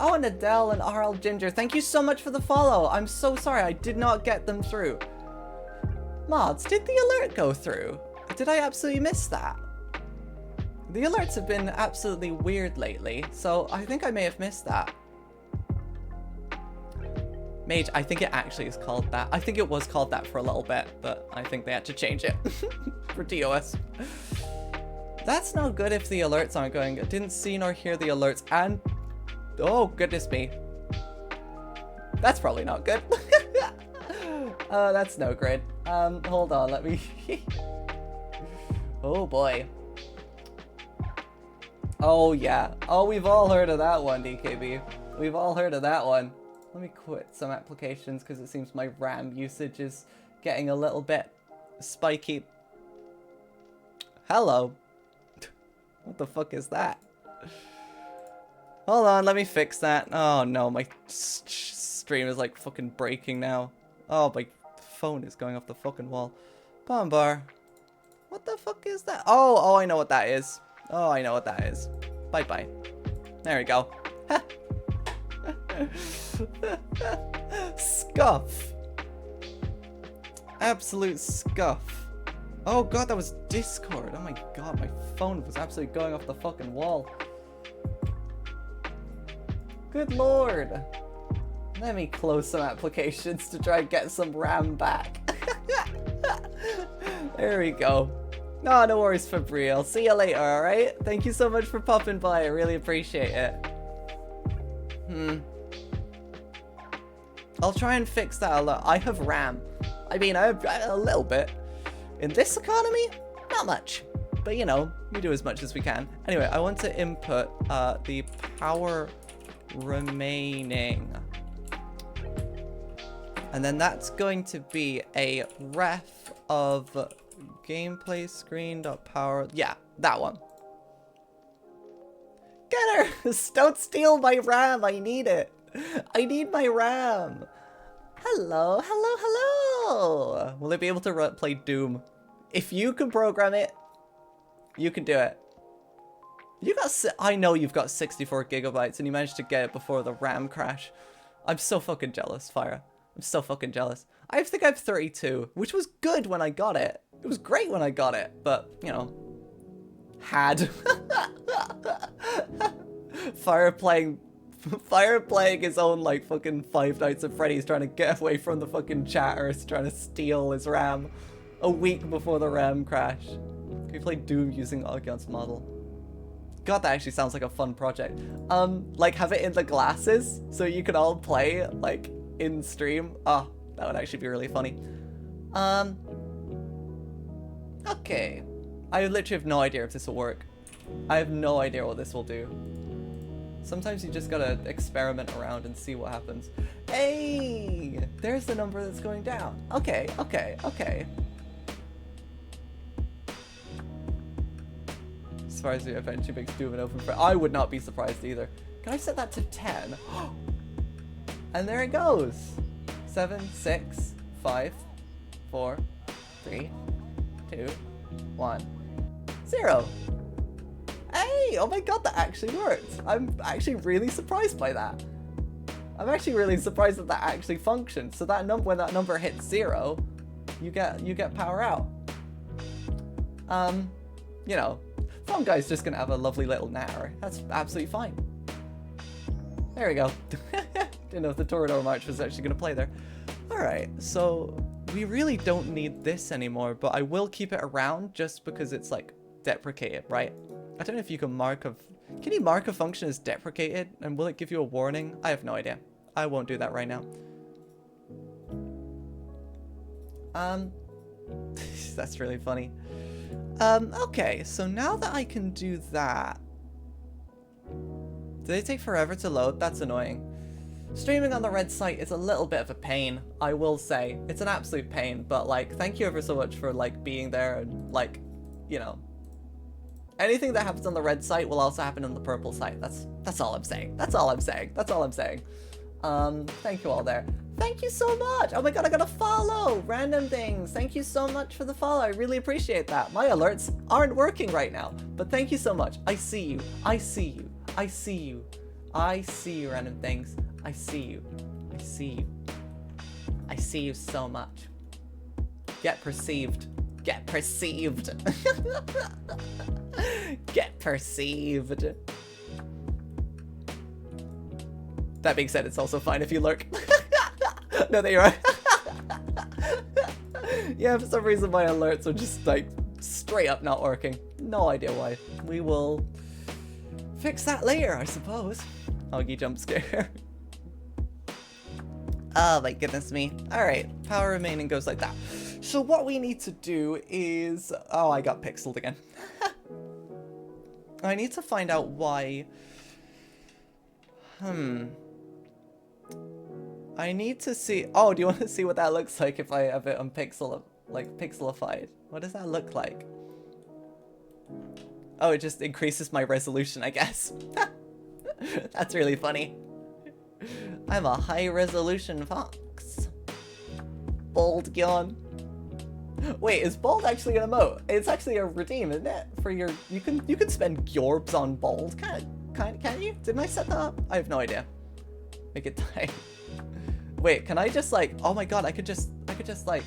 Oh, and Adele and RL Ginger. Thank you so much for the follow. I'm so sorry. I did not get them through. Mods, did the alert go through? Did I absolutely miss that? The alerts have been absolutely weird lately, so I think I may have missed that. Mage, I think it actually is called that. I think it was called that for a little bit, but I think they had to change it for TOS. That's not good if the alerts aren't going. I didn't see nor hear the alerts, and oh goodness me. That's probably not good. That's no grid. Hold on, let me oh boy. Oh yeah. Oh, we've all heard of that one, DKB. We've all heard of that one. Let me quit some applications because it seems my RAM usage is getting a little bit spiky. Hello. What the fuck is that? Hold on, let me fix that. Oh no, my stream is like fucking breaking now. Oh, my phone is going off the fucking wall. Bombar. What the fuck is that? Oh, I know what that is. Oh, I know what that is. Bye-bye. There we go. Scuff. Absolute scuff. Oh god, that was Discord. Oh my god, my phone was absolutely going off the fucking wall. Good lord. Let me close some applications to try and get some RAM back. There we go. No, no worries, Fabri. I'll see you later, alright? Thank you so much for popping by. I really appreciate it. I'll try and fix that a lot. I have RAM. I mean, I have a little bit. In this economy, not much. But, you know, we do as much as we can. Anyway, I want to input the power remaining. And then that's going to be a ref of gameplay screen.power. Yeah, that one. Get her! Don't steal my RAM. I need it. I need my RAM. Hello, hello, hello. Will I be able to play Doom? If you can program it, you can do it. You got, I know you've got 64 gigabytes and you managed to get it before the RAM crash. I'm so fucking jealous, Fire. I'm so fucking jealous. I think I have 32, which was good when I got it. It was great when I got it, but, you know, had. Fire playing his own, like, fucking Five Nights at Freddy's, trying to get away from the fucking chatters, trying to steal his RAM a week before the RAM crash. Can we play Doom using Ogyon's model? God, that actually sounds like a fun project. Like, have it in the glasses so you can all play, like, in stream. Oh, that would actually be really funny. Okay. I literally have no idea if this will work. I have no idea what this will do. Sometimes you just gotta experiment around and see what happens. Hey! There's the number that's going down. Okay, okay, okay. As far as the eventually makes Doom an open for, I would not be surprised either. Can I set that to 10? And there it goes. 7, 6, 5, 4, 3, 2, 1, 0. Hey! Oh my god, that actually worked. I'm actually really surprised by that. I'm actually really surprised that that actually functions. So that when that number hits 0, you get power out. You know, Phone Guy's just gonna have a lovely little natter. That's absolutely fine. There we go. Didn't know if the Torador March was actually gonna play there. Alright, so we really don't need this anymore, but I will keep it around just because it's like deprecated, right? I don't know if you can mark of Can you mark a function as deprecated? And will it give you a warning? I have no idea. I won't do that right now. That's really funny. Okay, so now that I can do that... Do they take forever to load? That's annoying. Streaming on the red site is a little bit of a pain, I will say. It's an absolute pain, but like, thank you ever so much for like being there and like, you know. Anything that happens on the red site will also happen on the purple site. That's all I'm saying. That's all I'm saying. That's all I'm saying. Thank you all there. Thank you so much. Oh my god, I got a follow. Random things. Thank you so much for the follow. I really appreciate that. My alerts aren't working right now, but thank you so much. I see you. I see you. I see you. I see you, random things. I see you. I see you. I see you so much. Get perceived. Get perceived. Get perceived. That being said, it's also fine if you lurk. No, there you are. Yeah, for some reason my alerts are just like straight up not working. No idea why. We will fix that later, I suppose. Oggy jump scare. Oh my goodness me. Alright, power remaining goes like that. So what we need to do is... Oh, I got pixeled again. I need to find out why... I need to see... Oh, do you want to see what that looks like if I have it on pixelified? What does that look like? Oh, it just increases my resolution, I guess. That's really funny. I'm a high resolution fox. Bold Gyon. Wait, is bold actually an emote? It's actually a redeem, isn't it? For your... You can spend Gyorbs on bold. Can you? Didn't I set that up? I have no idea. Make it die. Wait, can I just like... Oh my god, I could just like...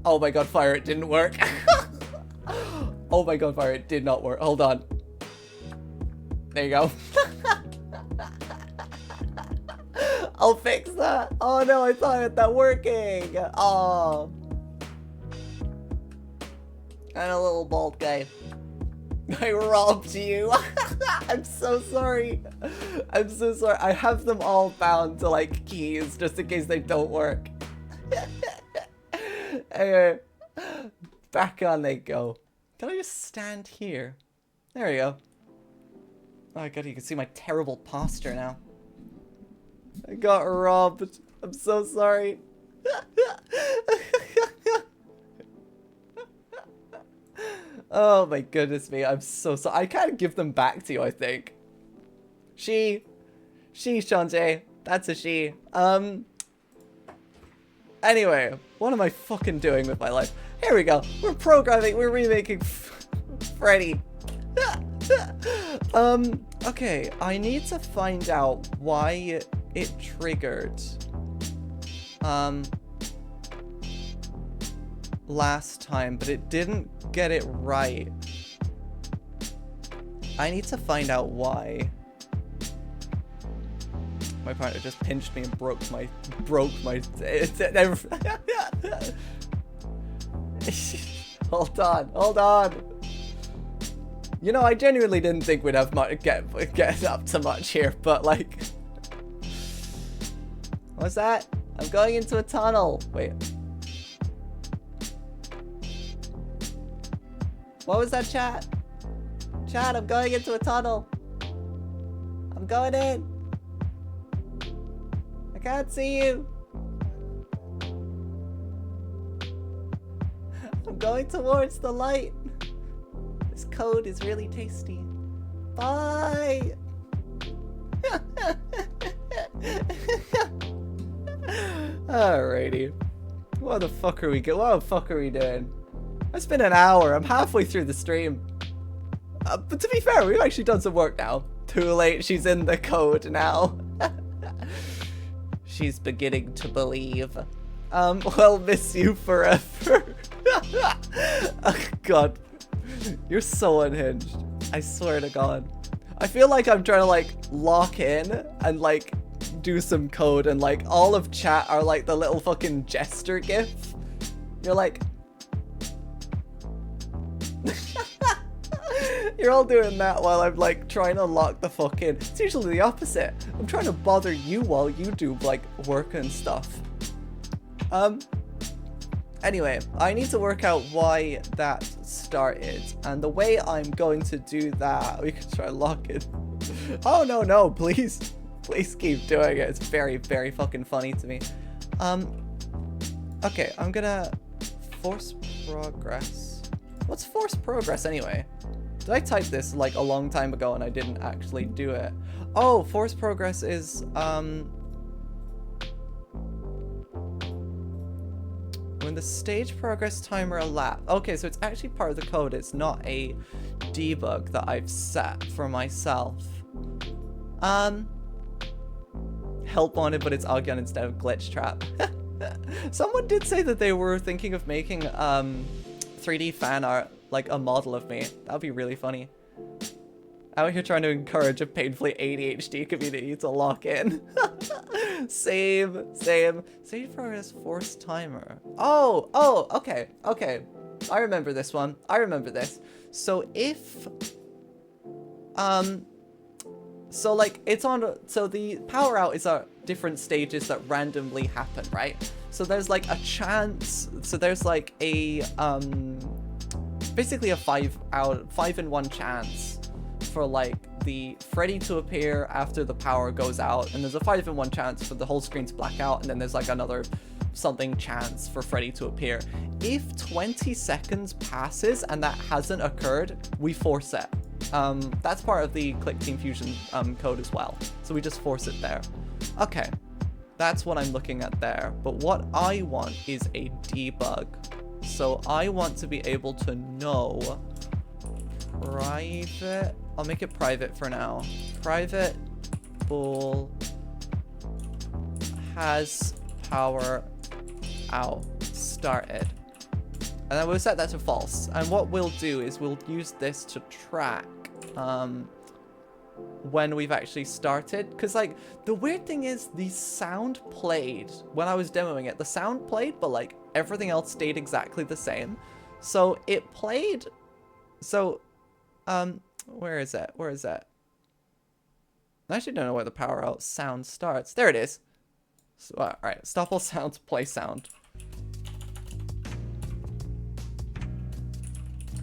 Oh my god, fire, it didn't work. Oh my god, fire, it did not work. Hold on. There you go. I'll fix that. Oh no, I thought I had that working. Oh. And a little bald guy. I robbed you. I'm so sorry. I'm so sorry. I have them all bound to like keys just in case they don't work. Anyway, back on they go. Can I just stand here? There we go. Oh my god, you can see my terrible posture now. I got robbed. I'm so sorry. Oh my goodness me, I'm so sorry. I can't give them back to you, I think. She, Shantae. That's a she. Anyway, what am I fucking doing with my life? Here we go. We're programming, we're remaking Freddy. Okay, I need to find out why it triggered last time, but it didn't get it right. I need to find out why. My partner just pinched me and broke my hold on. You know, I genuinely didn't think we'd have much get up to much here, but like, what's that? I'm going into a tunnel. Wait. What was that, chat? Chat, I'm going into a tunnel. I'm going in. I can't see you. I'm going towards the light. This code is really tasty. Bye. Alrighty. What the fuck are we doing? It's been an hour. I'm halfway through the stream. But to be fair, we've actually done some work now. Too late. She's in the code now. She's beginning to believe. We'll miss you forever. Oh god. You're so unhinged. I swear to god. I feel like I'm trying to like lock in and like do some code and like all of chat are like the little fucking gesture gif. You're like You're all doing that while I'm like trying to unlock the fucking... It's usually the opposite. I'm trying to bother you while you do like work and stuff. Anyway, I need to work out why that started. And the way I'm going to do that, we can try lock it. Oh no, please. Please keep doing it. It's very, very fucking funny to me. Okay, I'm gonna force progress. What's force progress anyway? Did I type this like a long time ago and I didn't actually do it? Oh, force progress is, when the stage progress timer elapsed. Okay, so it's actually part of the code. It's not a debug that I've set for myself. Help wanted, but it's Ogyon instead of glitch trap. Someone did say that they were thinking of making 3D fan art, like a model of me. That would be really funny. Out here trying to encourage a painfully ADHD community to lock in. Same. Stage progress force timer. Oh, okay. I remember this one. I remember this. So if, so like it's on, so the power out is at different stages that randomly happen, right? So there's like a chance, so there's like a, basically a 5 in 1 chance for like the Freddy to appear after the power goes out, and there's a 5 in 1 chance for the whole screen to black out, and then there's like another something chance for Freddy to appear. If 20 seconds passes and that hasn't occurred, we force it. That's part of the Click Team Fusion code as well, so we just force it there. Okay, that's what I'm looking at there, but what I want is a debug. So I want to be able to know private, I'll make it private for now. Private bool has power out started. And then we'll set that to false. And what we'll do is we'll use this to track when we've actually started. Because like the weird thing is the sound played when I was demoing it. The sound played, but like everything else stayed exactly the same. So it played. So where is it? I actually don't know where the power out sound starts. There it is. So, all right, stop all sounds, play sound.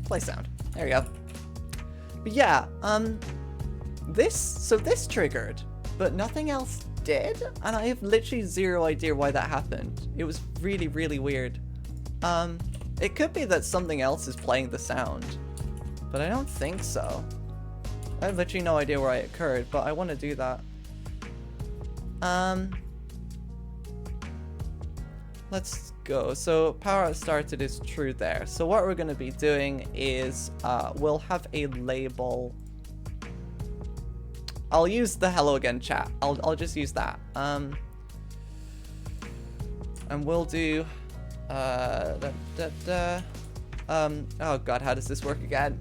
Play sound. There we go. But yeah, this triggered, but nothing else did, and I have literally zero idea why that happened. It was really, really weird. It could be that something else is playing the sound, but I don't think so. I have literally no idea where it occurred, but I want to do that. Let's go. So power out started is true there. So what we're going to be doing is we'll have a label. I'll use the hello again chat. I'll just use that. And we'll do oh god, how does this work again?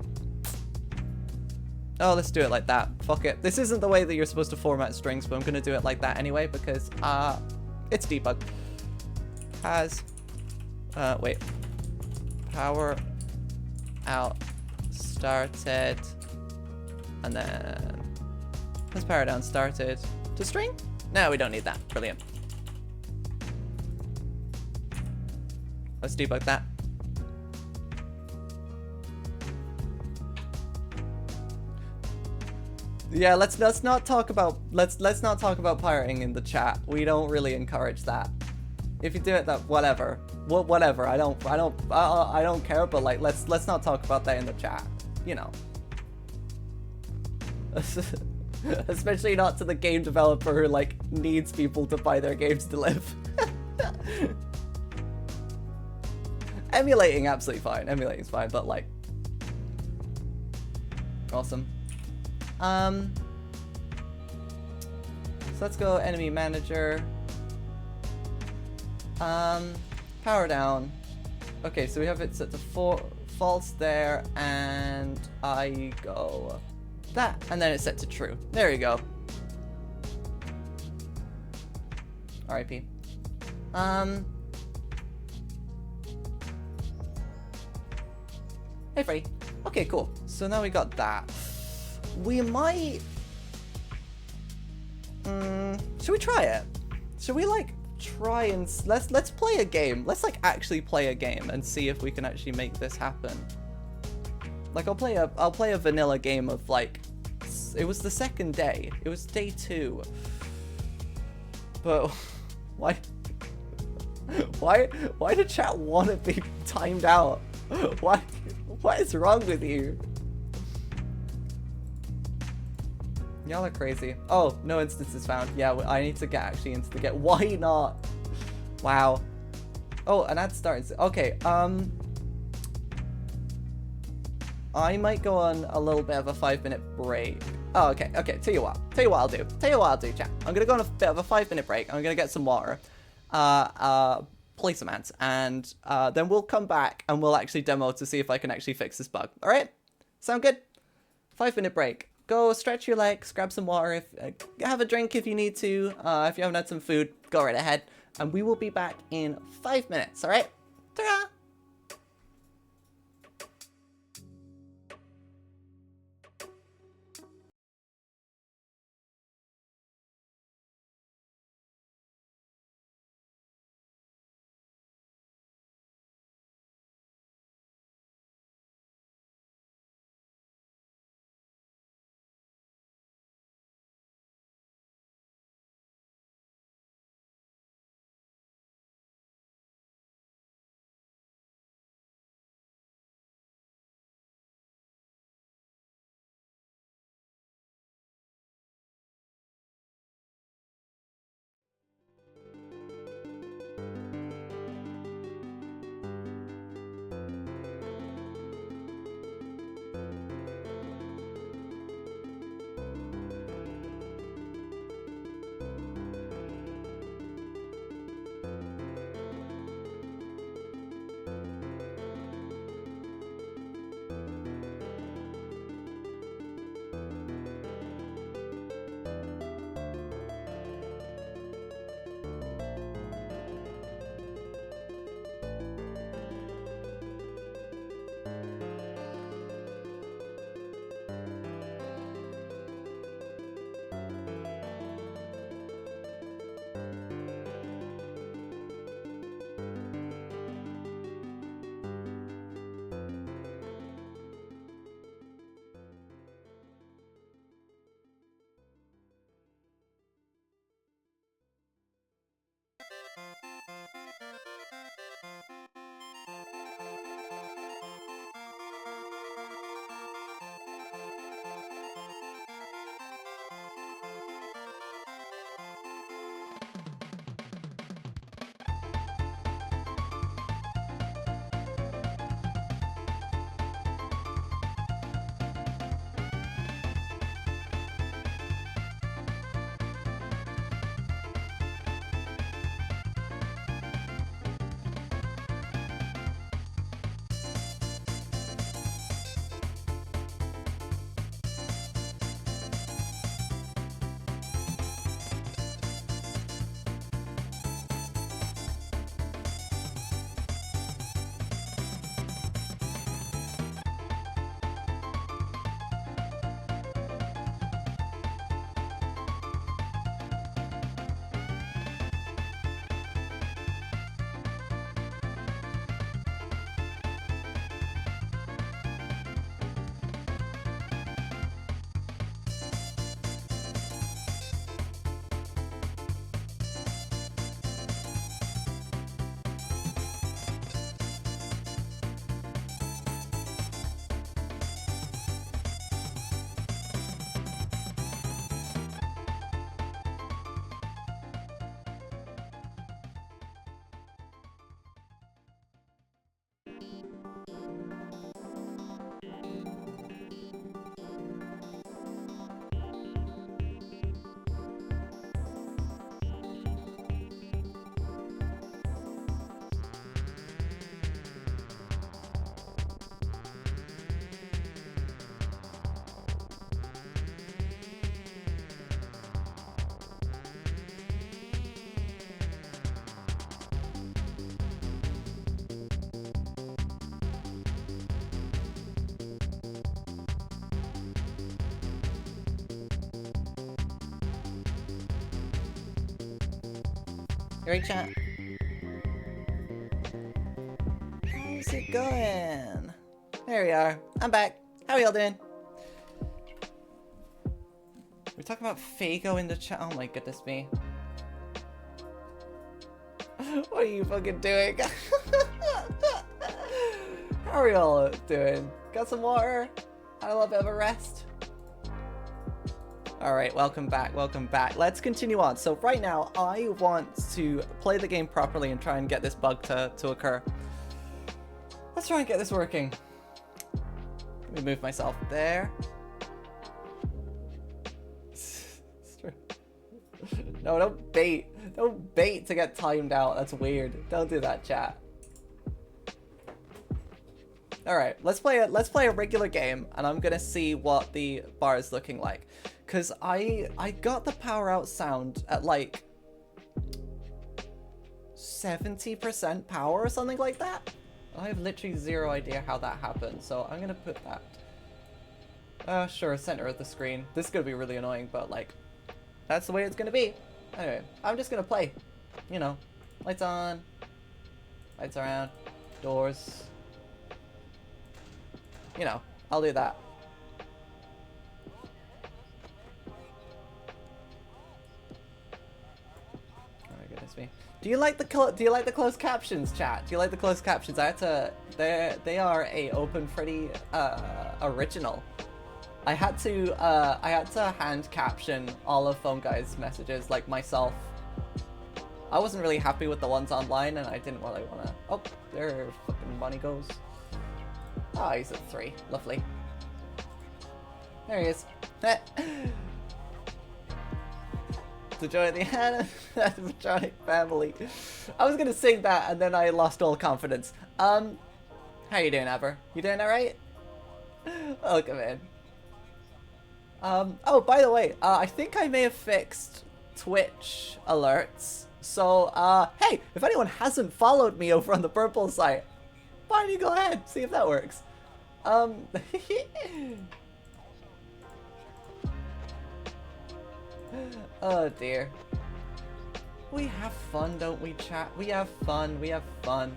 Oh, let's do it like that. Fuck it. This isn't the way that you're supposed to format strings, but I'm gonna do it like that anyway because it's debug. Has wait. Power out started, and then has power down started to string? No, we don't need that. Brilliant. Let's debug that. Yeah, let's not talk about pirating in the chat. We don't really encourage that. If you do it, that whatever. Whatever. I don't care, but like let's not talk about that in the chat. You know. Especially not to the game developer who like needs people to buy their games to live. Emulating absolutely fine. Emulating's fine, but like awesome. So let's go enemy manager. Power down. Okay, so we have it set to false there, and I go that, and then it's set to true. There you go. RIP. Hey Freddy. Okay, cool. So now we got that. We might... should we try it? Should we, like, try and... Let's play a game. Let's, like, actually play a game and see if we can actually make this happen. Like, I'll play a vanilla game of, like... It was the second day. It was day 2. But... Why... Why did chat want to be timed out? What is wrong with you? Y'all are crazy. Oh, no instances found. Yeah, I need to get actually into the game. Why not? Wow. Oh, an ad starts. Okay, I might go on a little bit of a 5-minute break. Oh, okay. Tell you what I'll do, chat. I'm gonna go on a bit of a 5-minute break. I'm gonna get some water, play some ads, and then we'll come back and we'll actually demo to see if I can actually fix this bug. All right? Sound good? 5-minute break. Go stretch your legs, grab some water, have a drink if you need to. If you haven't had some food, go right ahead. And we will be back in 5 minutes, all right? Ta-ra! Right, chat? How's it going? There we are. I'm back. How are y'all doing? We're talking about Fago in the chat. Oh my goodness me. What are you fucking doing? How are y'all doing? Got some water? Had a little bit of a rest? Alright, welcome back, welcome back. Let's continue on. So right now, I want to play the game properly and try and get this bug to occur. Let's try and get this working. Let me move myself there. No, don't bait. Don't bait to get timed out. That's weird. Don't do that, chat. Alright, let's play a regular game, and I'm gonna see what the bar is looking like. Cause I got the power out sound at like 70% power or something like that. I have literally zero idea how that happened, so I'm gonna put that. Sure, center of the screen. This is gonna be really annoying, but like, that's the way it's gonna be. Anyway, I'm just gonna play. You know, lights on, lights around, doors. You know, I'll do that. Oh my goodness me. Do you like the closed captions, chat? Do you like the closed captions? I had to. They are a Open Freddy original. I had to hand caption all of Phone Guy's messages, like myself. I wasn't really happy with the ones online, and I didn't really wanna. Oh, there fucking money goes. Oh, he's at 3. Lovely. There he is. To join the animatronic family. I was gonna sing that, and then I lost all confidence. How you doing, Ever? You doing alright? Welcome in. Oh, by the way, I think I may have fixed Twitch alerts. So, hey, if anyone hasn't followed me over on the purple site, why don't you go ahead, see if that works. Oh dear. We have fun, don't we, chat? We have fun, we have fun.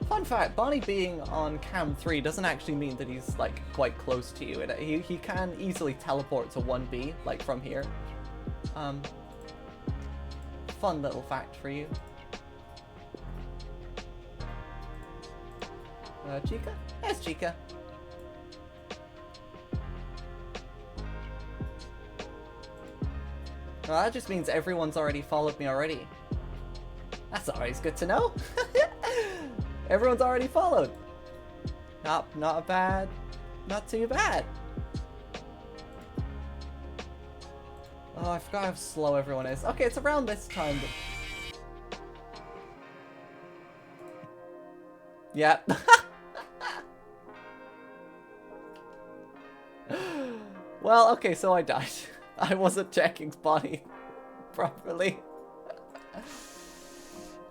Fun fact, Bonnie being on cam 3 doesn't actually mean that he's like quite close to you. He can easily teleport to 1B, like from here. Fun little fact for you. Chica? Yes, Chica. Well, that just means everyone's already followed me already. That's always good to know. Everyone's already followed. Not bad. Not too bad. Oh, I forgot how slow everyone is. Okay, it's around this time. Yeah. Well, okay, so I died. I wasn't checking Bonnie properly.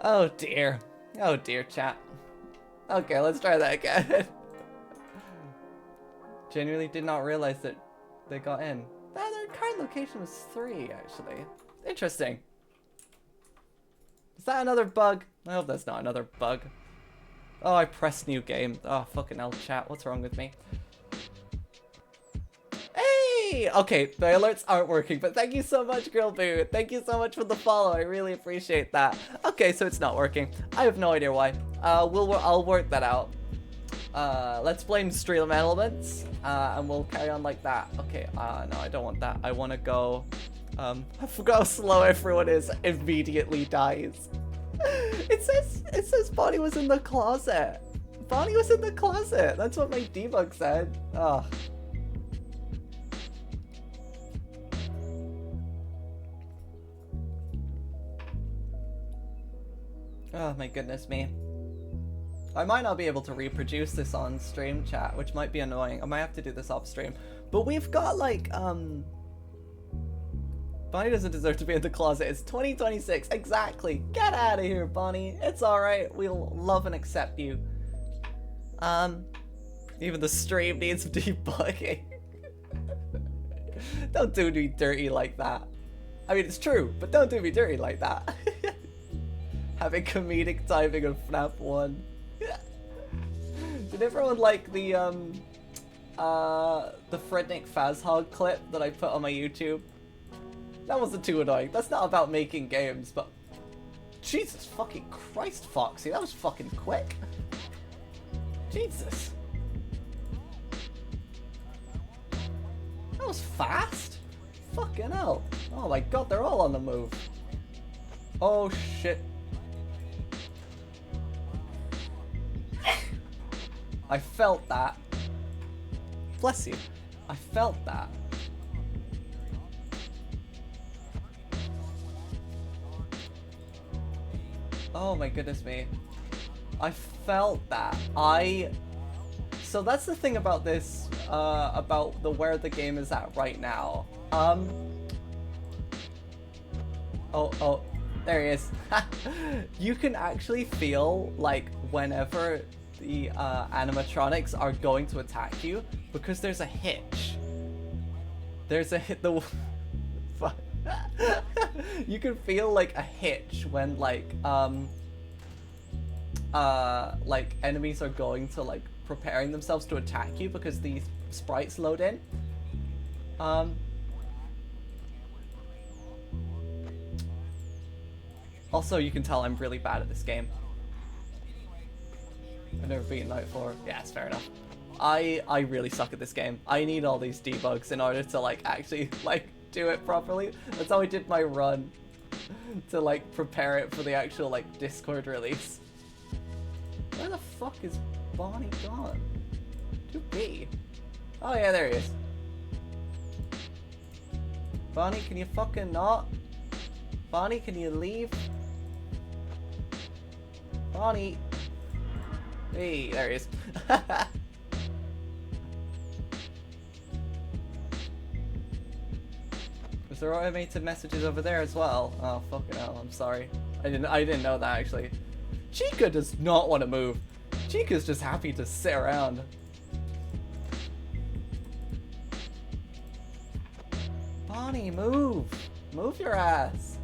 Oh dear. Oh dear, chat. Okay, let's try that again. Genuinely did not realize that they got in. Their current location was 3, actually. Interesting. Is that another bug? I hope that's not another bug. Oh, I pressed new game. Oh, fucking hell, chat. What's wrong with me? Hey! Okay, the alerts aren't working, but thank you so much, Girl Boo. Thank you so much for the follow. I really appreciate that. Okay, so it's not working. I have no idea why. I'll work that out. Let's blame Stream Elements, and we'll carry on like that. Okay, no, I don't want that. I want to go, I forgot how slow everyone is. Immediately dies. It says Bonnie was in the closet. Bonnie was in the closet. That's what my debug said. Ugh. Oh my goodness me. I might not be able to reproduce this on stream, chat, which might be annoying. I might have to do this off stream. But we've got like, Bonnie doesn't deserve to be in the closet. It's 2026, exactly. Get out of here, Bonnie. It's alright. We'll love and accept you. Even the stream needs debugging. Don't do me dirty like that. I mean, it's true, but don't do me dirty like that. Having comedic timing of FNAF 1. Did everyone like the Frednik Fazhog clip that I put on my YouTube? That wasn't too annoying. That's not about making games, but Jesus fucking Christ, Foxy, that was fucking quick. Jesus. That was fast. Fucking hell. Oh my god, they're all on the move. Oh shit. I felt that. Bless you. I felt that. Oh my goodness me. I felt that. So that's the thing about this, about where the game is at right now. Oh, there he is. You can actually feel like whenever the animatronics are going to attack you, because there's a hitch. There's a hit. You can feel like a hitch when like enemies are going to like preparing themselves to attack you because these sprites load in. Also, you can tell I'm really bad at this game. I've never beaten Night 4. Yeah, it's fair enough. I really suck at this game. I need all these debugs in order to like actually like do it properly. That's how I did my run to like prepare it for the actual like Discord release. Where the fuck is Bonnie gone? 2B. Oh yeah, there he is. Bonnie, can you fucking not? Bonnie, can you leave? Bonnie. Hey, there he is. Was there automated messages over there as well? Oh fucking hell, I'm sorry. I didn't know that actually. Chica does not want to move. Chica's just happy to sit around. Bonnie, move! Move your ass!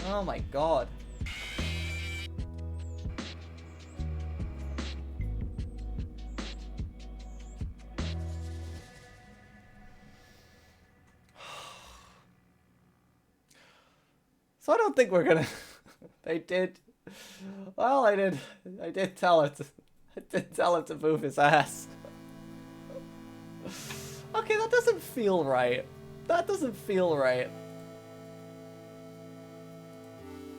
Oh my god. So I don't think we're gonna... They did... Well, I did tell her to... I did tell him to move his ass. Okay, that doesn't feel right. That doesn't feel right.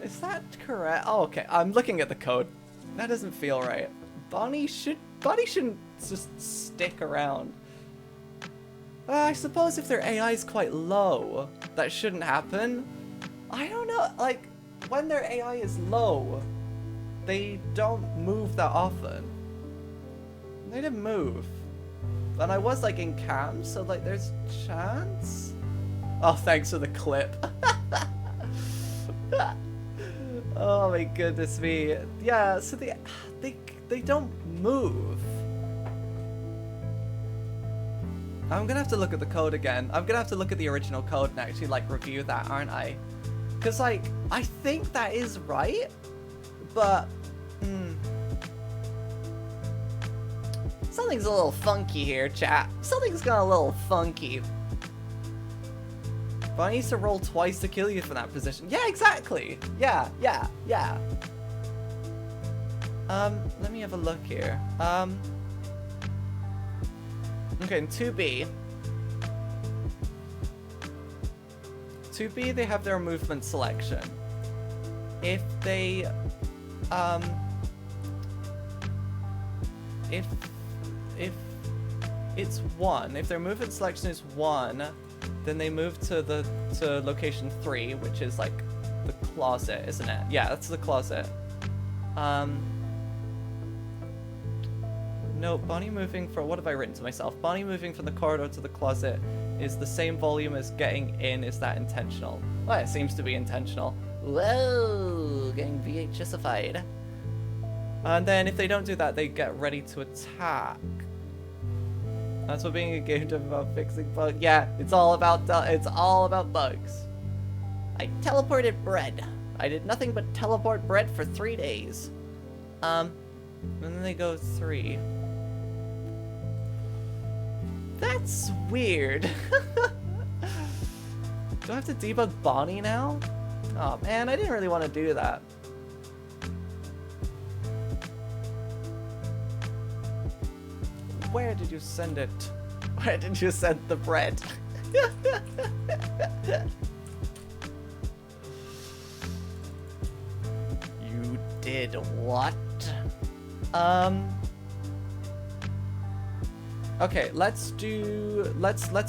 Is that correct? Oh, okay. I'm looking at the code. That doesn't feel right. Bonnie shouldn't just stick around. I suppose if their AI is quite low, that shouldn't happen. I don't know, like, when their AI is low, they don't move that often. They didn't move. And I was, like, in cam, so, like, there's chance? Oh, thanks for the clip. Oh my goodness me. Yeah, so they don't move. I'm gonna have to look at the code again. I'm gonna have to look at the original code and actually, like, review that, aren't I? Because, like, I think that is right, but, something's a little funky here, chat. Something's gone a little funky. But I need to roll twice to kill you from that position. Yeah, exactly. Yeah. Let me have a look here. Okay, in 2B. 2B, they have their movement selection. If they, if it's 1, if their movement selection is 1, then they move to location 3, which is like the closet, isn't it? Yeah, that's the closet. No, Bonnie moving for, what have I written to myself? Bonnie moving from the corridor to the closet is the same volume as getting in. Is that intentional? Well, it seems to be intentional. Whoa, getting VHSified. And then if they don't do that, they get ready to attack. That's what being a game dev about fixing bugs. Yeah, it's all about bugs. I teleported bread. I did nothing but teleport bread for 3 days. And then they go 3. That's weird. Do I have to debug Bonnie now? Oh man, I didn't really want to do that. Where did you send it? Where did you send the bread? You did what? Okay, let's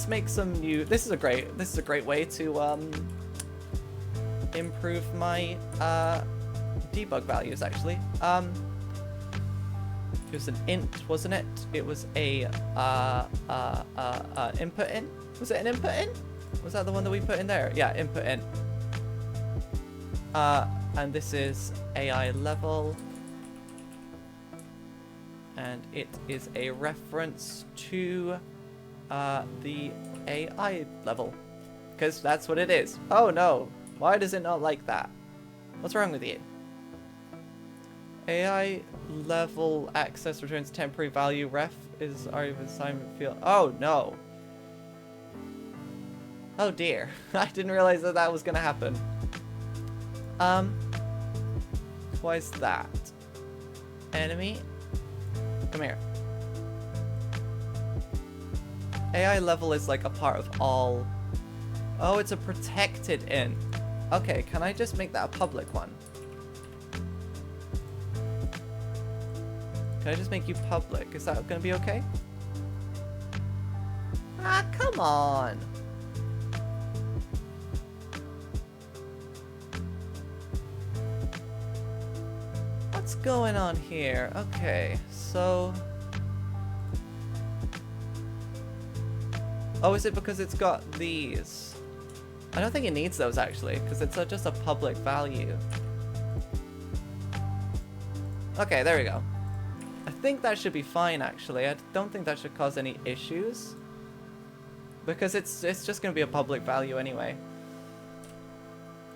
make some new. This is a great way to improve my debug values actually. It was an int, wasn't it? It was a input in. Was it an input in? Was that the one that we put in there? Yeah, input in. And this is AI level. And it is a reference to the AI level. Because that's what it is. Oh no, why does it not like that? What's wrong with you? AI level access returns temporary value. Ref is our assignment field. Oh no. Oh dear. I didn't realize that that was gonna happen. Why is that? Enemy. Come here. AI level is like a part of all. Oh, it's a protected int. Okay, can I just make that a public one? Can I just make you public? Is that gonna be okay? Ah, come on. What's going on here? Okay, so... Oh, is it because it's got these? I don't think it needs those actually, because it's just a public value. Okay, there we go. I think that should be fine actually. I don't think that should cause any issues. Because it's just going to be a public value anyway.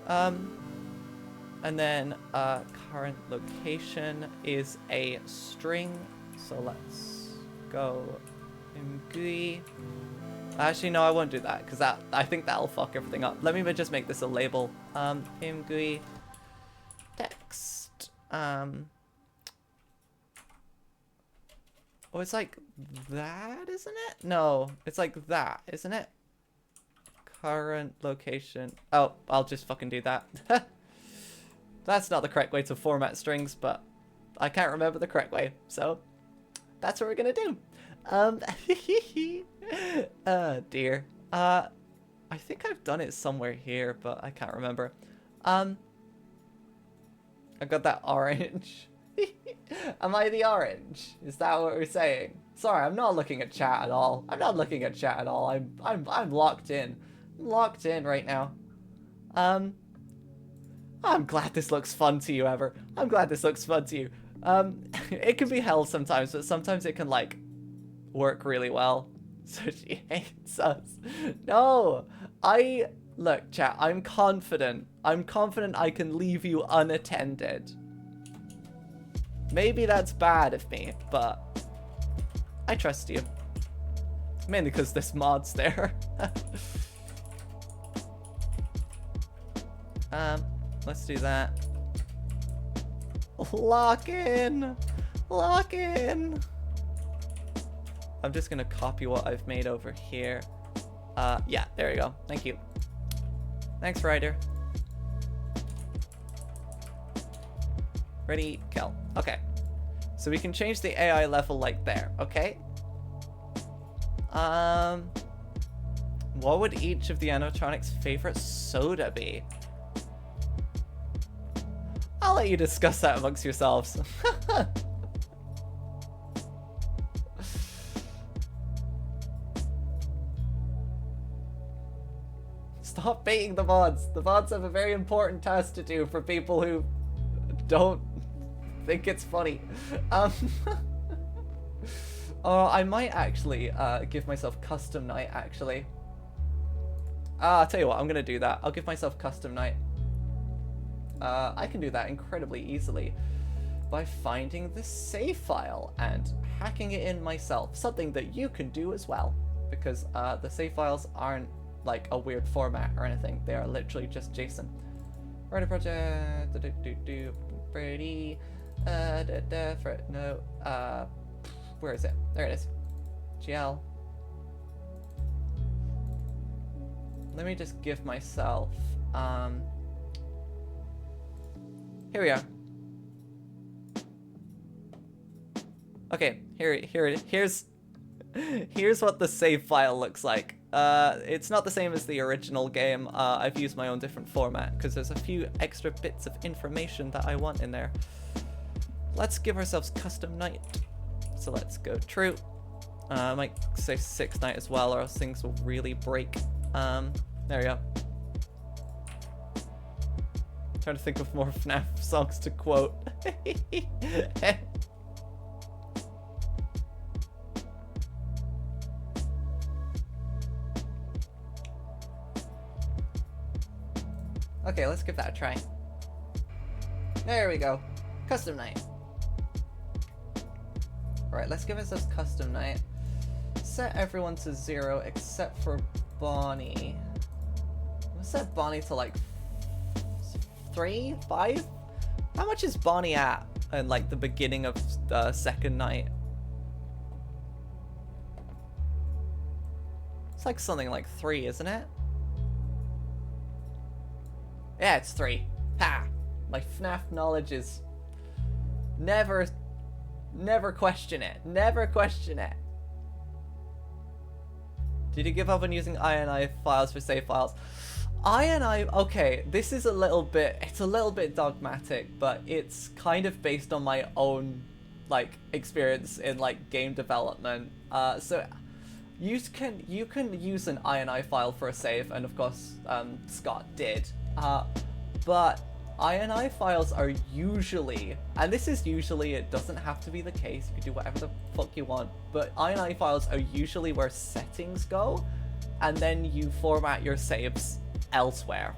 And then current location is a string. So let's go imgui. Actually, no, I won't do that because I think that'll fuck everything up. Let me just make this a label. Imgui text. Oh, it's like that, isn't it? No, it's like that, isn't it? Current location. Oh, I'll just fucking do that. That's not the correct way to format strings, but I can't remember the correct way, so that's what we're gonna do. Oh dear. I think I've done it somewhere here, but I can't remember. I got that orange. Am I the orange? Is that what we're saying? Sorry, I'm not looking at chat at all. I'm not looking at chat at all. I'm locked in. I'm locked in right now. I'm glad this looks fun to you, Ever. I'm glad this looks fun to you. It can be hell sometimes, but sometimes it can, like, work really well. So she hates us. No! Look, chat, I'm confident. I'm confident I can leave you unattended. Maybe that's bad of me, but I trust you. Mainly because this mod's there. Let's do that. Lock in! Lock in! I'm just gonna copy what I've made over here. Yeah, there we go. Thank you. Thanks, Ryder. Ready, kill. Okay. So we can change the AI level like there, okay? What would each of the animatronics' favorite soda be? I'll let you discuss that amongst yourselves. Stop baiting the VODs. The VODs have a very important task to do for people who don't think it's funny. Oh, I might actually give myself custom night, actually. I'll tell you what, I'm gonna do that. I'll give myself custom night. I can do that incredibly easily by finding the save file and hacking it in myself. Something that you can do as well, because the save files aren't like a weird format or anything. They are literally just JSON. Write a project. Brady. No. Where is it? There it is. GL. Let me just give myself. Here we are. Okay, here's what the save file looks like. It's not the same as the original game. I've used my own different format because there's a few extra bits of information that I want in there. Let's give ourselves custom night. So let's go true. I might say 6 night as well, or else things will really break. There we go. Trying to think of more FNAF songs to quote. Okay, let's give that a try. There we go. Custom night. Alright, let's give ourselves custom night. Set everyone to 0 except for Bonnie. Let's set Bonnie to like 3? 5? How much is Bonnie at in like the beginning of the second night? It's like something like 3, isn't it? Yeah, it's 3. Ha! My FNAF knowledge is never question it. Never question it. Did you give up on using INI files for save files? INI, okay, this is a little bit dogmatic, but it's kind of based on my own, like, experience in, like, game development. So you can use an INI file for a save, and of course, Scott did. But INI files are usually, and this is usually, it doesn't have to be the case, you can do whatever the fuck you want, but INI files are usually where settings go, and then you format your saves elsewhere.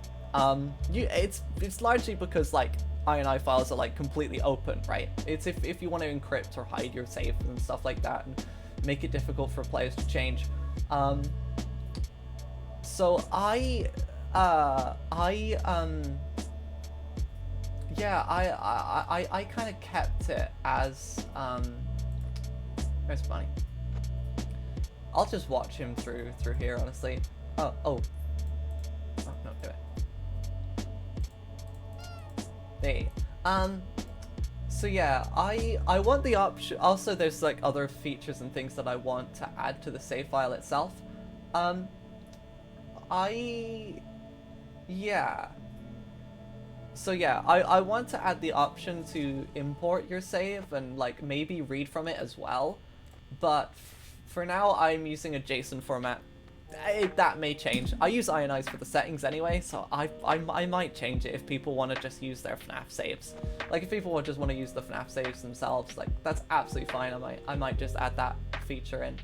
It's largely because, like, INI files are, like, completely open, right? It's if you want to encrypt or hide your save and stuff like that, and make it difficult for players to change. So I kind of kept it as, where's Bunny? I'll just watch him through here, honestly. Oh, no, do it. There. So yeah, I want the option, also there's like other features and things that I want to add to the save file itself. Yeah. So yeah, I want to add the option to import your save and like maybe read from it as well, but for now I'm using a JSON format. That may change. I use INIs for the settings anyway, so I might change it if people want to just use their FNAF saves. Like if people just want to use the FNAF saves themselves, like that's absolutely fine. I might just add that feature in.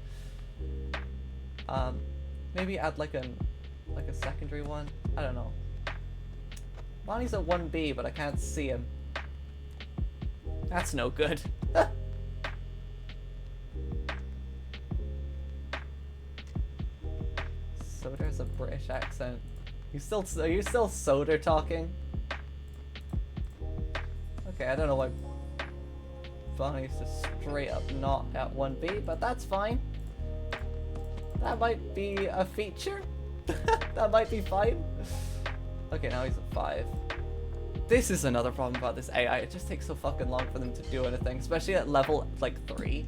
Maybe add like a secondary one. I don't know. Bonnie's at 1B, but I can't see him. That's no good. Soder has a British accent. Are you still Soder talking? Okay, I don't know why Bonnie's just straight up not at 1B, but that's fine. That might be a feature. That might be fine. Okay, now he's at 5. This is another problem about this AI. It just takes so fucking long for them to do anything, especially at level like 3.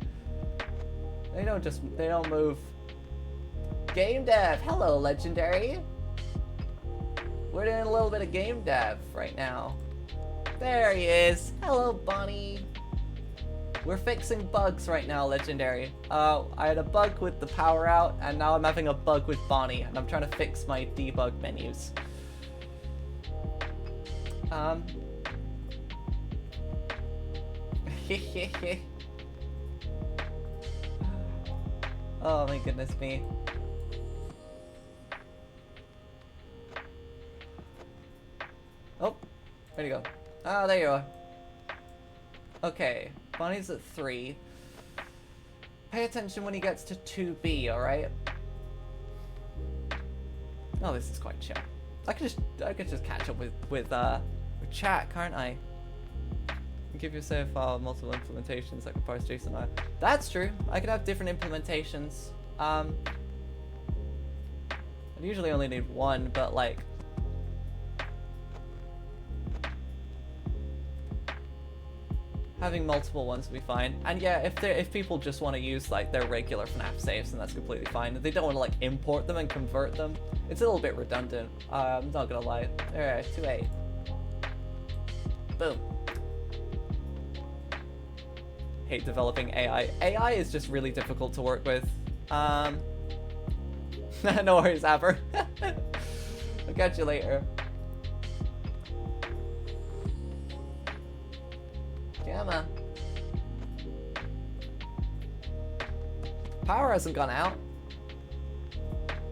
They don't move. Game dev, hello Legendary. We're doing a little bit of game dev right now. There he is. Hello Bonnie. We're fixing bugs right now, Legendary. I had a bug with the power out, and now I'm having a bug with Bonnie, and I'm trying to fix my debug menus. Oh my goodness me. Oh, where'd you go? Ah, there you are. Okay, Bonnie's at 3. Pay attention when he gets to 2B, alright? Oh, this is quite chill. I could just catch up with chat, can't I? Give your save file multiple implementations that can parse JSON. That's true. I could have different implementations. I usually only need one, but like having multiple ones would be fine. And yeah, if people just want to use like their regular FNAF saves, then that's completely fine. If they don't want to like import them and convert them, it's a little bit redundant. I'm not gonna lie. Alright, 2A. Boom. Hate developing AI. AI is just really difficult to work with. No worries, Apper. I'll catch you later. Yeah, man. Power hasn't gone out.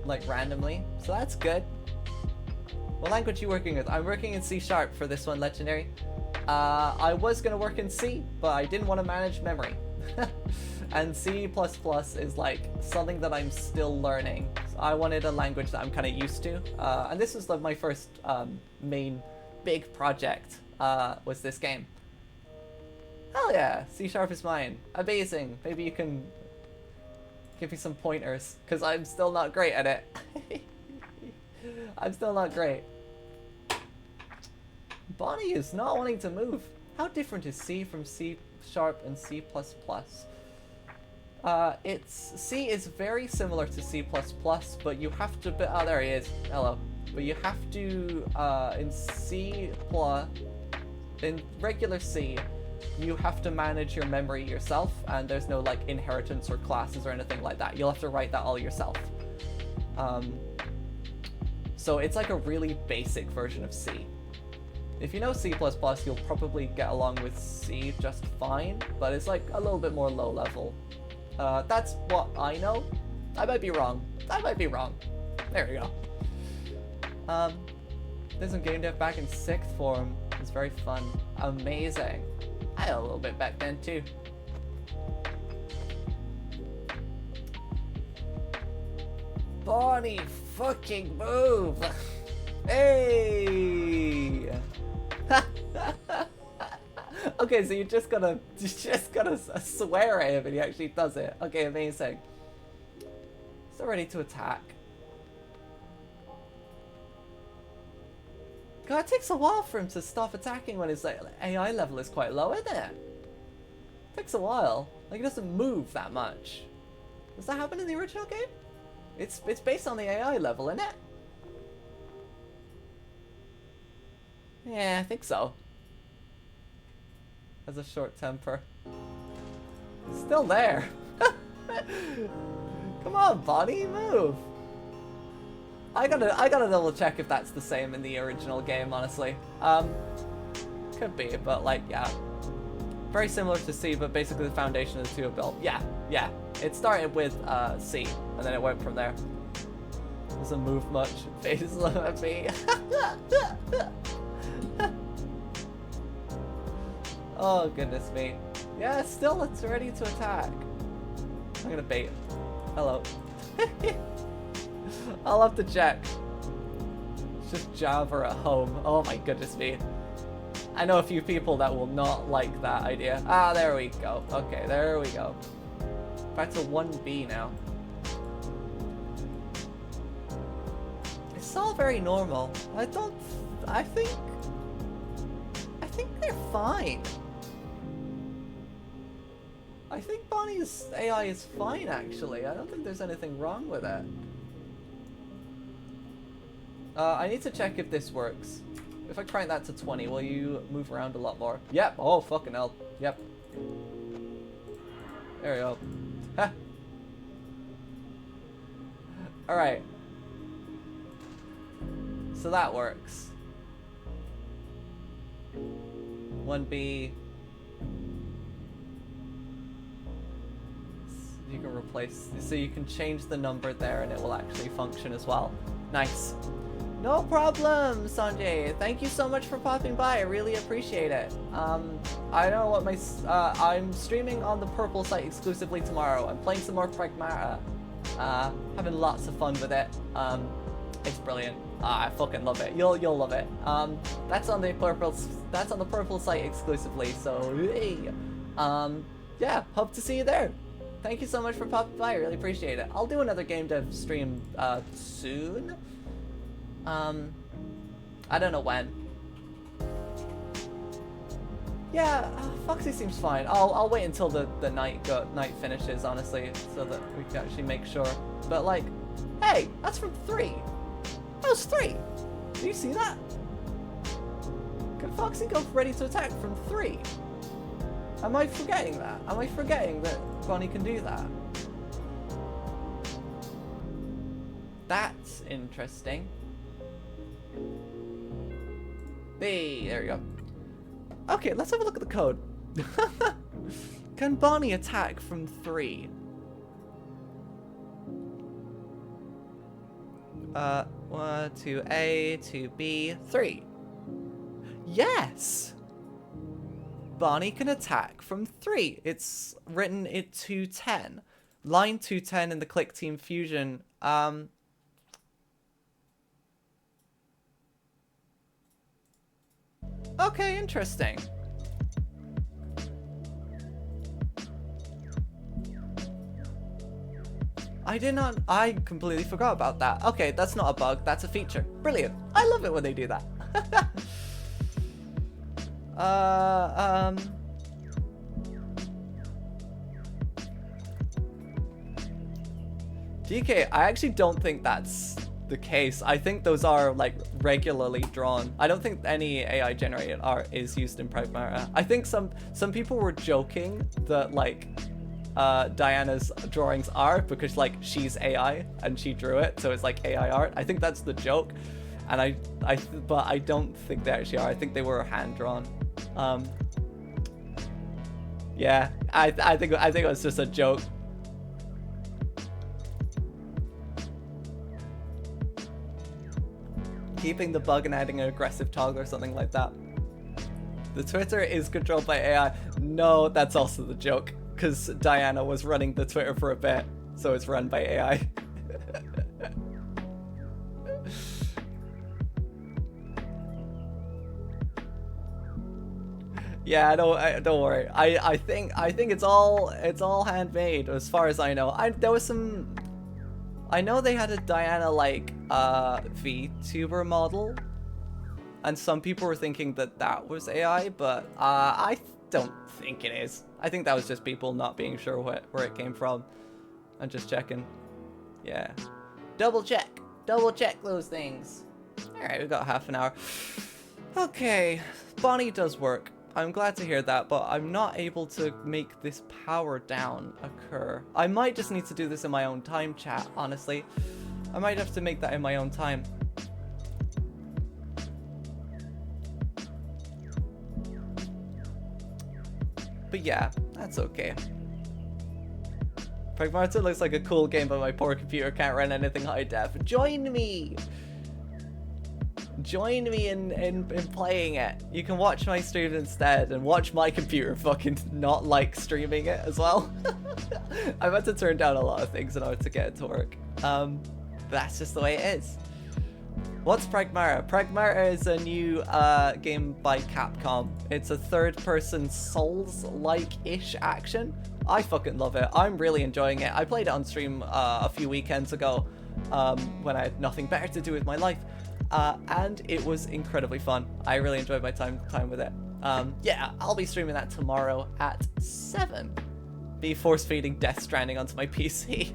Like, randomly. So that's good. What language are you working with? I'm working in C# for this one, Legendary. I was going to work in C, but I didn't want to manage memory. And C++ is like something that I'm still learning. So I wanted a language that I'm kind of used to. And this was like my first main big project was this game. Hell yeah, C# is mine. Amazing. Maybe you can give me some pointers, because I'm still not great at it. I'm still not great. Bonnie is not wanting to move. How different is C from C# and C++? C is very similar to C++, but you have to, oh, there he is. Hello. But you have to, in regular C, you have to manage your memory yourself, and there's no like inheritance or classes or anything like that. You'll have to write that all yourself. So it's like a really basic version of C. If you know C++, you'll probably get along with C just fine, but it's like a little bit more low level. That's what I know. I might be wrong. I might be wrong. There we go. There's some game dev back in 6th form. It's very fun. Amazing. I had a little bit back then too. Bonnie, fucking move! Hey! Okay, so you're just gonna swear at him and he actually does it. Okay, amazing. Still ready to attack. God, it takes a while for him to stop attacking when his like, AI level is quite low, isn't it? It takes a while. Like, he doesn't move that much. Does that happen in the original game? It's based on the AI level, isn't it? Yeah, I think so. Has a short temper. Still there. Come on, Bonnie, move. I gotta double check if that's the same in the original game, honestly. Could be, but like, yeah. Very similar to C, but basically the foundation of the two are built. Yeah. It started with C, and then it went from there. Doesn't move much. Faces at me. Oh, goodness me. Yeah, still it's ready to attack. I'm gonna bait. Hello. I'll have to check. It's just Java at home. Oh my goodness me. I know a few people that will not like that idea. Ah, there we go. Okay, there we go. Back to 1B now. It's all very normal. I think they're fine. I think Bonnie's AI is fine, actually. I don't think there's anything wrong with it. I need to check if this works. If I crank that to 20, will you move around a lot more? Yep. Oh, fucking hell. Yep. There we go. Ha! Alright. So that works. 1B. You can replace, so you can change the number there and it will actually function as well. Nice. No problem, Sanjay. Thank you so much for popping by. I really appreciate it. I don't know what my... I'm streaming on the Purple site exclusively tomorrow. I'm playing some more Pragmata. Having lots of fun with it. It's brilliant. I fucking love it. You'll love it. That's on the Purple site exclusively. So, hey. Yeah, hope to see you there. Thank you so much for popping by. I really appreciate it. I'll do another game dev stream soon. I don't know when. Yeah, Foxy seems fine. I'll wait until the night finishes, honestly, so that we can actually make sure. But like, hey, that's from 3. That was 3. Do you see that? Can Foxy go ready to attack from 3? Am I forgetting that? Am I forgetting that Bonnie can do that? That's interesting. Hey, there we go. Okay, let's have a look at the code. Can Bonnie attack from 3? 1 to A to B, 3. Yes! Bonnie can attack from 3. It's written at 210. Line 210 in the Click Team Fusion. Okay, interesting. I completely forgot about that. Okay, that's not a bug, that's a feature. Brilliant. I love it when they do that. DK, I actually don't think that's the case. I think those are like regularly drawn. I don't think any AI generated art is used in Pragmata. I think some people were joking that like Diana's drawings are because like she's AI and she drew it, so it's like AI art. I think that's the joke, and but I don't think they actually are. I think they were hand drawn. Yeah, I think it was just a joke. Keeping the bug and adding an aggressive toggle or something like that. The Twitter is controlled by AI. No, that's also the joke, because Diana was running the Twitter for a bit, so it's run by AI. Yeah, don't worry. I think it's all handmade as far as I know. There was some. I know they had a Diana like VTuber model, and some people were thinking that was AI, but I don't think it is. I think that was just people not being sure where it came from and just checking. Yeah, double check those things. All right, we've got half an hour. Okay, Bonnie does work. I'm glad to hear that, but I'm not able to make this power down occur. I might just need to do this in my own time, chat, honestly. I might have to make that in my own time. But yeah, that's okay. Pragmata looks like a cool game, but my poor computer can't run anything high def. Join me! Join me in playing it. You can watch my stream instead and watch my computer fucking not like streaming it as well. I've had to turn down a lot of things in order to get it to work. But that's just the way it is. What's Pragmata? Pragmata is a new game by Capcom. It's a third-person Souls-like-ish action. I fucking love it. I'm really enjoying it. I played it on stream a few weekends ago when I had nothing better to do with my life. And it was incredibly fun. I really enjoyed my time with it. Yeah, I'll be streaming that tomorrow at 7. Be force-feeding Death Stranding onto my PC.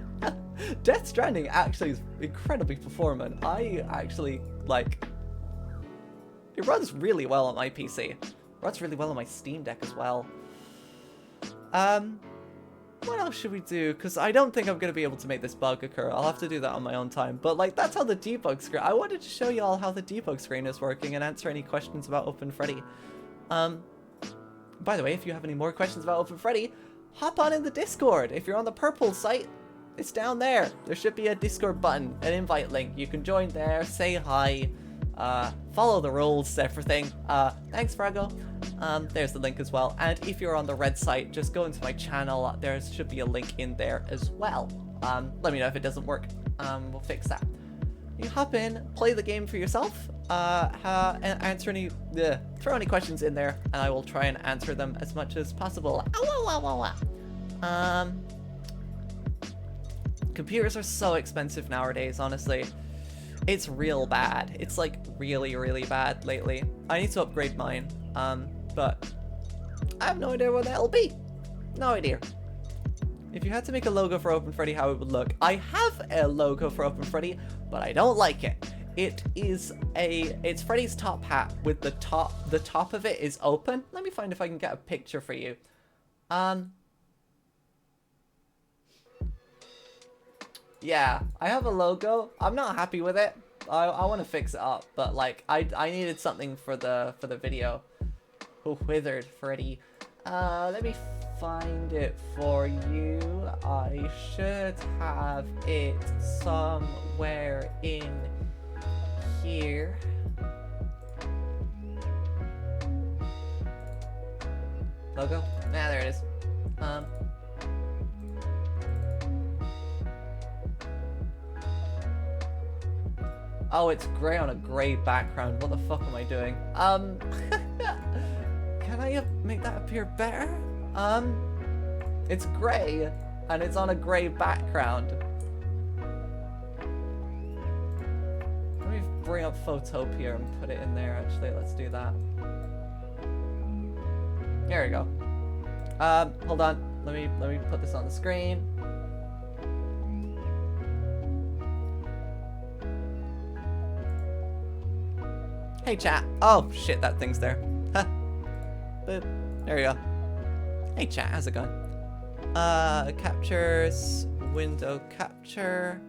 Death Stranding actually is incredibly performant. I actually, like... It runs really well on my PC. It runs really well on my Steam Deck as well. What else should we do? Because I don't think I'm going to be able to make this bug occur. I'll have to do that on my own time. But, like, that's how the debug screen... I wanted to show you all how the debug screen is working and answer any questions about Open Freddy. By the way, if you have any more questions about Open Freddy, hop on in the Discord. If you're on the purple site, it's down there. There should be a Discord button, an invite link. You can join there, say hi, follow the rules, everything. Thanks, Frago. There's the link as well. And if you're on the red site, just go into my channel. There should be a link in there as well. Let me know if it doesn't work. We'll fix that. You hop in, play the game for yourself, and answer any, throw any questions in there, and I will try and answer them as much as possible. Computers are so expensive nowadays, honestly. It's real bad. It's like really, really bad lately. I need to upgrade mine, but I have no idea what that'll be. No idea. If you had to make a logo for Open Freddy, how it would look? I have a logo for Open Freddy, but I don't like it. It's Freddy's top hat with the top of it is open. Let me find if I can get a picture for you. Yeah, I have a logo. I'm not happy with it. I want to fix it up, but like I needed something for the video. Oh, withered Freddy. Let me find it for you. I should have it somewhere in here. Logo? Nah, there it is. Oh, it's gray on a gray background. What the fuck am I doing? Can I make that appear better? It's gray, and it's on a gray background. Let me bring up Photopia and put it in there, actually. Let's do that. There we go. Hold on. Let me put this on the screen. Hey, chat. Oh, shit, that thing's there. Huh. Boop. There we go. Hey, chat, how's it going? Captures, window capture.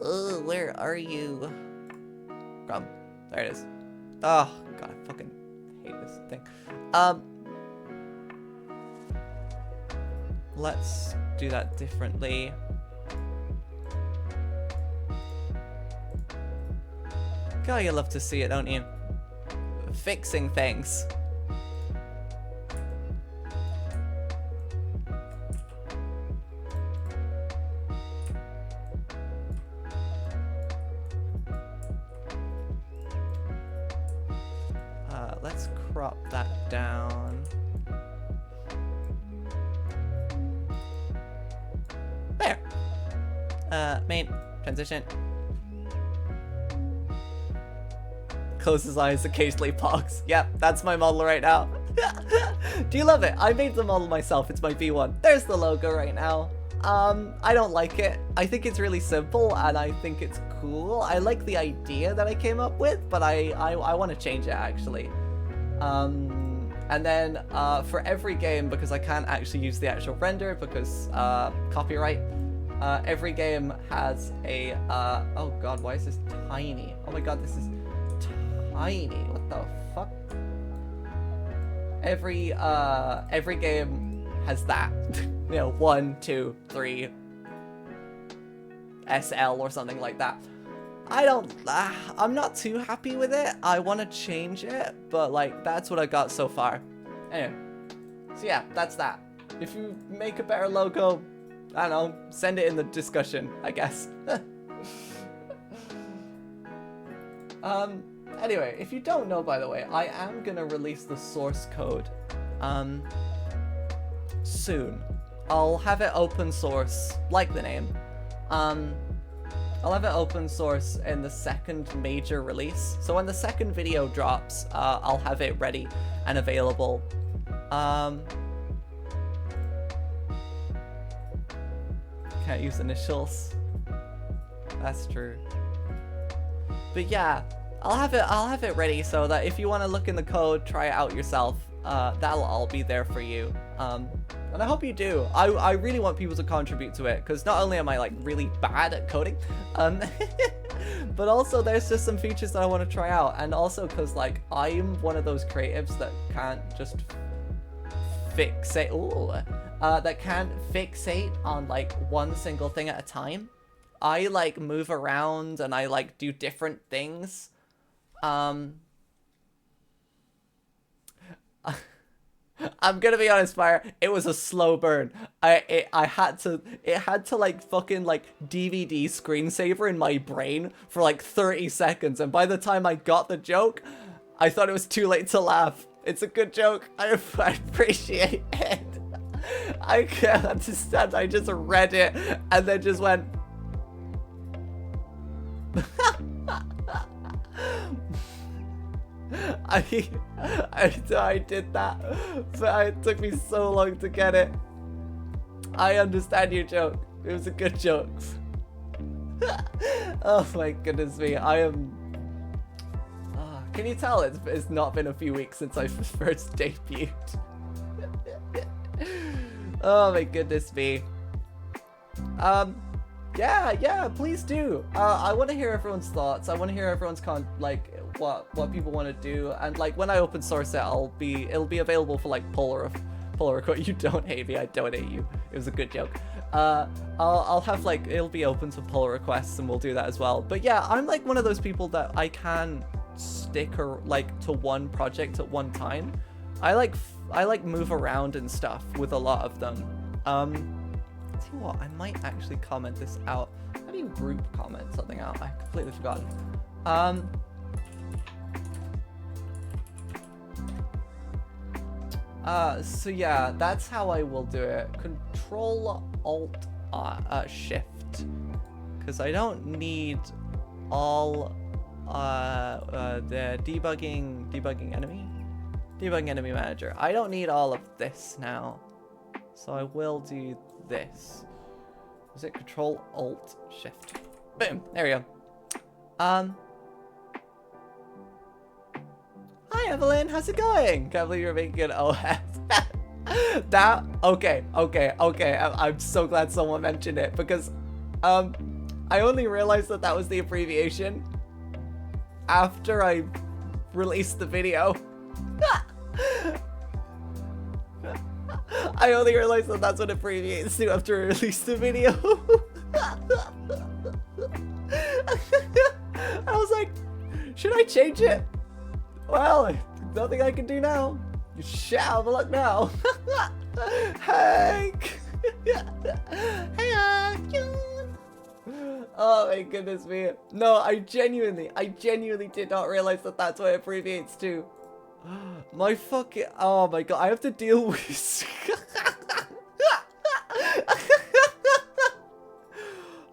Oh, where are you? Come. There it is. Oh, God, I fucking hate this thing. Let's do that differently. God, you love to see it, don't you? Fixing things. Let's crop that down. There. Main transition. Close his eyes, occasionally pogs. Yep, that's my model right now. Do you love it? I made the model myself. It's my V1. There's the logo right now. I don't like it. I think it's really simple and I think it's cool. I like the idea that I came up with, but I want to change it actually. And then for every game, because I can't actually use the actual render because copyright, every game has a oh god, why is this tiny? Oh my god, this is tiny. What the fuck? Every game has that. You know, 1, 2, 3 SL or something like that. I'm not too happy with it. I want to change it, but like that's what I got so far. Anyway, so yeah, that's that. If you make a better logo, I don't know, send it in the discussion, I guess. Anyway, if you don't know, by the way, I am gonna release the source code soon. I'll have it open source, like the name. I'll have it open source in the second major release. So when the second video drops, I'll have it ready and available. Can't use initials. That's true. But yeah, I'll have it ready so that if you want to look in the code, try it out yourself. That'll all be there for you. And I hope you do. I really want people to contribute to it, because not only am I like really bad at coding, but also there's just some features that I want to try out, and also because like I'm one of those creatives that can't just fixate. Ooh, that can't fixate on like one single thing at a time. I like move around and I like do different things. I'm gonna be honest, Fire. It was a slow burn. It had to like fucking like DVD screensaver in my brain for like 30 seconds, and by the time I got the joke, I thought it was too late to laugh. It's a good joke. I appreciate it. I can't understand. I just read it and then just went. I did that, but it took me so long to get it. I understand your joke. It was a good joke. Oh my goodness me, I am... can you tell it's not been a few weeks since I first debuted? Oh my goodness me. Yeah, please do. I want to hear everyone's thoughts. I want to hear everyone's what people want to do, and like when I open source it, it'll be available for like pull request. You don't hate me, I don't hate you. It was a good joke. I'll have like, it'll be open to pull requests and we'll do that as well. But yeah, I'm like one of those people that I can stick or like to one project at one time. I like move around and stuff with a lot of them. Tell you what, I might actually comment this out. How do you group comment something out? I completely forgotten. So yeah, that's how I will do it. Control Alt Shift, because I don't need all the debugging enemy manager. I don't need all of this now, so I will do this. Is it Control Alt Shift? Boom. There we go. Hi Evelyn, how's it going? Can't believe you're making an OS. Okay. I'm so glad someone mentioned it, because I only realized that was the abbreviation after I released the video. I only realized that's what abbreviates to after I released the video. I was like, should I change it? Well, nothing I can do now. You shall have a look now. Hank! Hey, Ogyon! Oh my goodness me. No, I genuinely did not realize that's what it abbreviates to. My fucking... Oh my god, I have to deal with...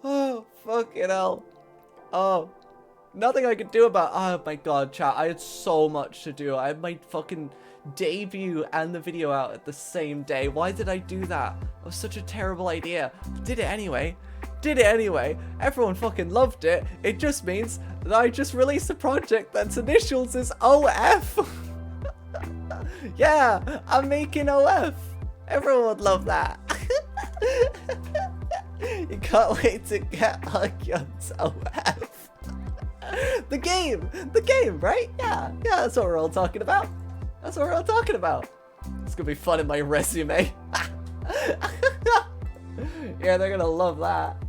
Oh, fucking hell. Oh. Nothing I could do about... Oh my god, chat. I had so much to do. I had my fucking debut and the video out at the same day. Why did I do that? It was such a terrible idea. Did it anyway. Everyone fucking loved it. It just means that I just released a project that's initials is OF. Yeah, I'm making OF. Everyone would love that. You can't wait to get Ogyon's OF. The game, right? Yeah, that's what we're all talking about. It's gonna be fun in my resume. Yeah, they're gonna love that.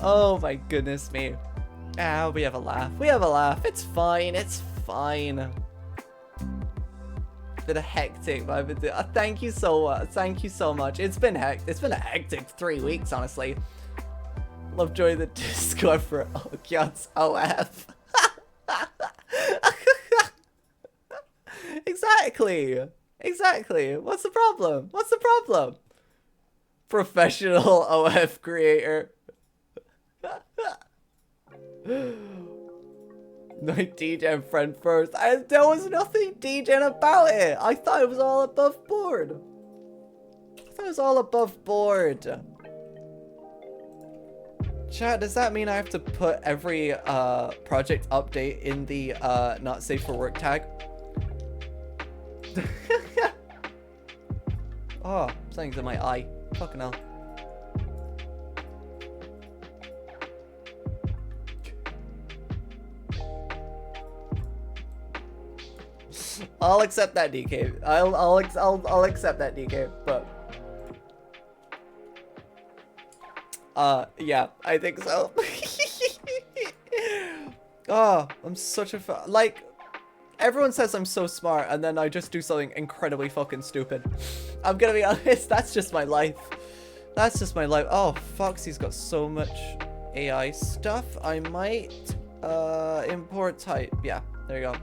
Oh my goodness me. Ah, we have a laugh. It's fine. Been a hectic, but I've been doing. Thank you so much. It's been a hectic 3 weeks, honestly. Love joining the Discord for Ogyon's OF. Exactly. What's the problem? Professional OF creator. No DJ friend first. There was nothing DJing about it. I thought it was all above board. Chat, does that mean I have to put every project update in the not safe for work tag? Oh, something's in my eye. Fucking hell. I'll accept that, DK. I'll accept that, DK. But yeah, I think so. Oh, I'm such a like. Everyone says I'm so smart, and then I just do something incredibly fucking stupid. I'm gonna be honest. That's just my life. That's just my life. Oh, Foxy's got so much AI stuff. I might import type. Yeah, there you go.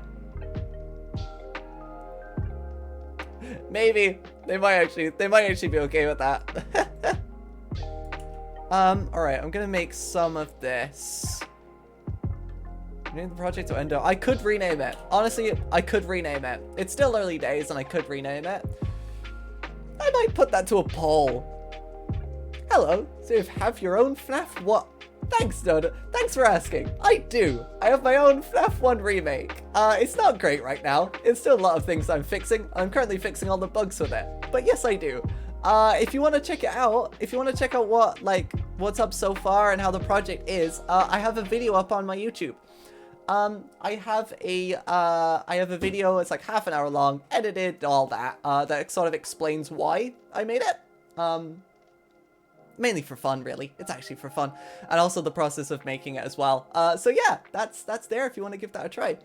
Maybe they might actually be okay with that. All right, I'm gonna make some of this. Name the project to Endo. I could rename it. Honestly, I could rename it. It's still early days, and I could rename it. I might put that to a poll. Hello, so you have your own FNAF? What? Thanks, Dodo. Thanks for asking. I do. I have my own FNAF 1 remake. It's not great right now. It's still a lot of things I'm fixing. I'm currently fixing all the bugs with it. But yes, I do. If you want to check it out, if you want to check out what's up so far and how the project is, I have a video up on my YouTube. I have a video, it's like half an hour long, edited, all that, that sort of explains why I made it. Mainly for fun, really. It's actually for fun. And also the process of making it as well. So yeah, that's there if you want to give that a try.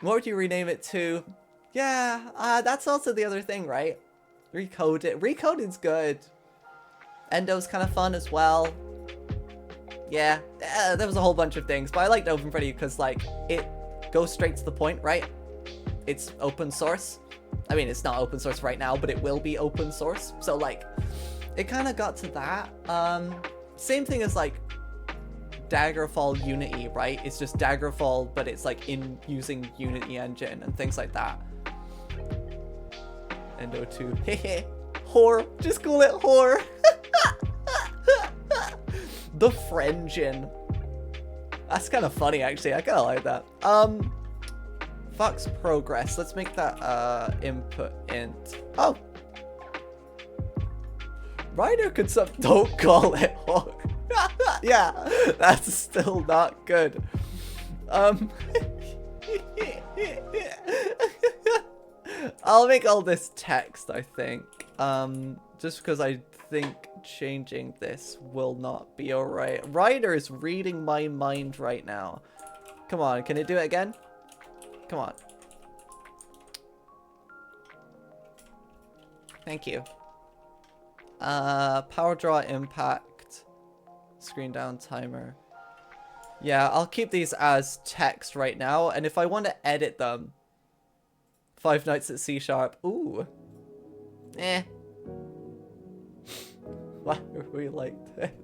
What would you rename it to? Yeah, that's also the other thing, right? Recode it. Recoding's good. Endo's kind of fun as well. Yeah, there was a whole bunch of things, but I liked Open Freddy because, like, it goes straight to the point, right? It's open source. I mean, it's not open source right now, but it will be open source. So, like, it kind of got to that. Same thing as, like, Daggerfall Unity, right? It's just Daggerfall, but it's, like, in using Unity engine and things like that. Endo 2. Hehe. Whore. Just call it whore. The Frengen. That's kind of funny, actually. I kind of like that. Fox progress. Let's make that input int. Oh. Ryder could don't call it whore. Yeah, that's still not good. I'll make all this text, I think. Just because I think changing this will not be alright. Ryder is reading my mind right now. Come on, can it do it again? Come on. Thank you. Power draw impact. Screen down timer. Yeah, I'll keep these as text right now, and if I want to edit them, Five Nights at C#. Ooh. Eh. Why are we like that?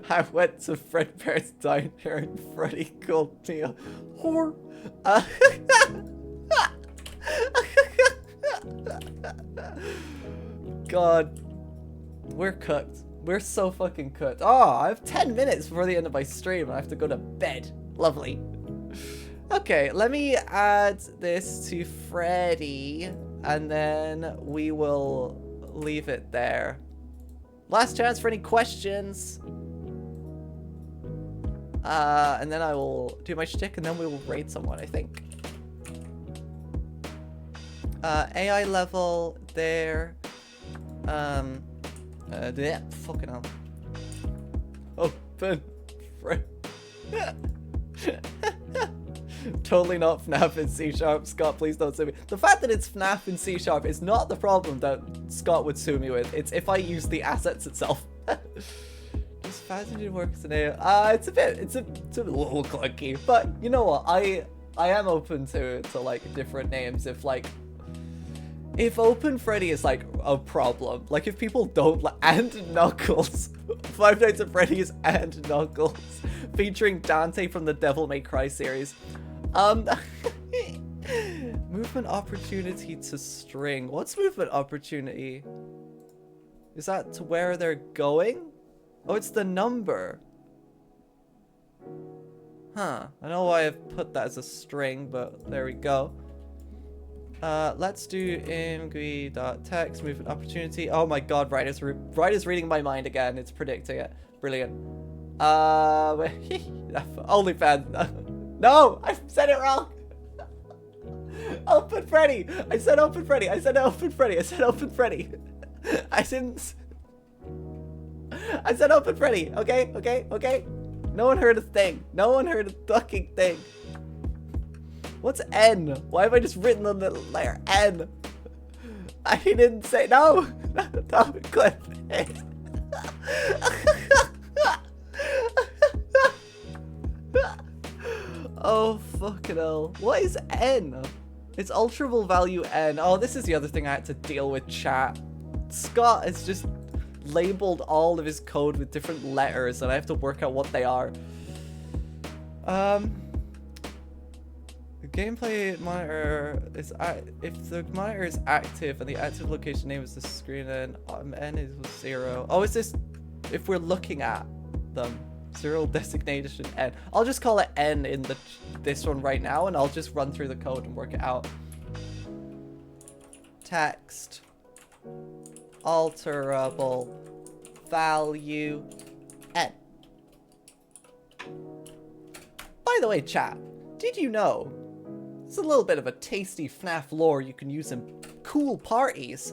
I went to Fredbear's diner and Freddy called me a whore. God. We're cooked. We're so fucking cooked. Oh, I have 10 minutes before the end of my stream and I have to go to bed. Lovely. Okay, let me add this to Freddy and then we will leave it there. Last chance for any questions. And then I will do my shtick and then we will raid someone, I think. AI level there. Yeah, fucking hell. Open. Totally not FNAF in C#. Scott, please don't sue me. The fact that it's FNAF in C# is not the problem that Scott would sue me with. It's if I use the assets itself. Does Fazengin work as an AI? It's a little clunky, but you know what? I am open to like different names if Open Freddy is like a problem, like if people don't and Knuckles, Five Nights at Freddy's and Knuckles, featuring Dante from the Devil May Cry series. Movement opportunity to string. What's movement opportunity? Is that to where they're going? Oh, it's the number. Huh. I know why I've put that as a string, but there we go. Let's do imgui.text, movement opportunity. Oh my god, Ryder's reading my mind again. It's predicting it. Brilliant. OnlyFans. No, I said it wrong. Open Freddy! I said open Freddy! I said open Freddy! I said open Freddy! I didn't... I said open Freddy! Okay, okay, okay? No one heard a thing. No one heard a fucking thing. What's N? Why have I just written the little letter N? I didn't say... No! Don't clip it. Oh, fucking hell. What is N? It's alterable value N. Oh, this is the other thing I had to deal with, chat. Scott has just labeled all of his code with different letters, and I have to work out what they are. The gameplay monitor is... if the monitor is active and the active location name is the screen, then N is 0. Oh, is this... if we're looking at them? 0 designation N. I'll just call it N in this one right now, and I'll just run through the code and work it out. Text. Alterable. Value. N. By the way, chat, did you know? It's a little bit of a tasty FNAF lore you can use in cool parties.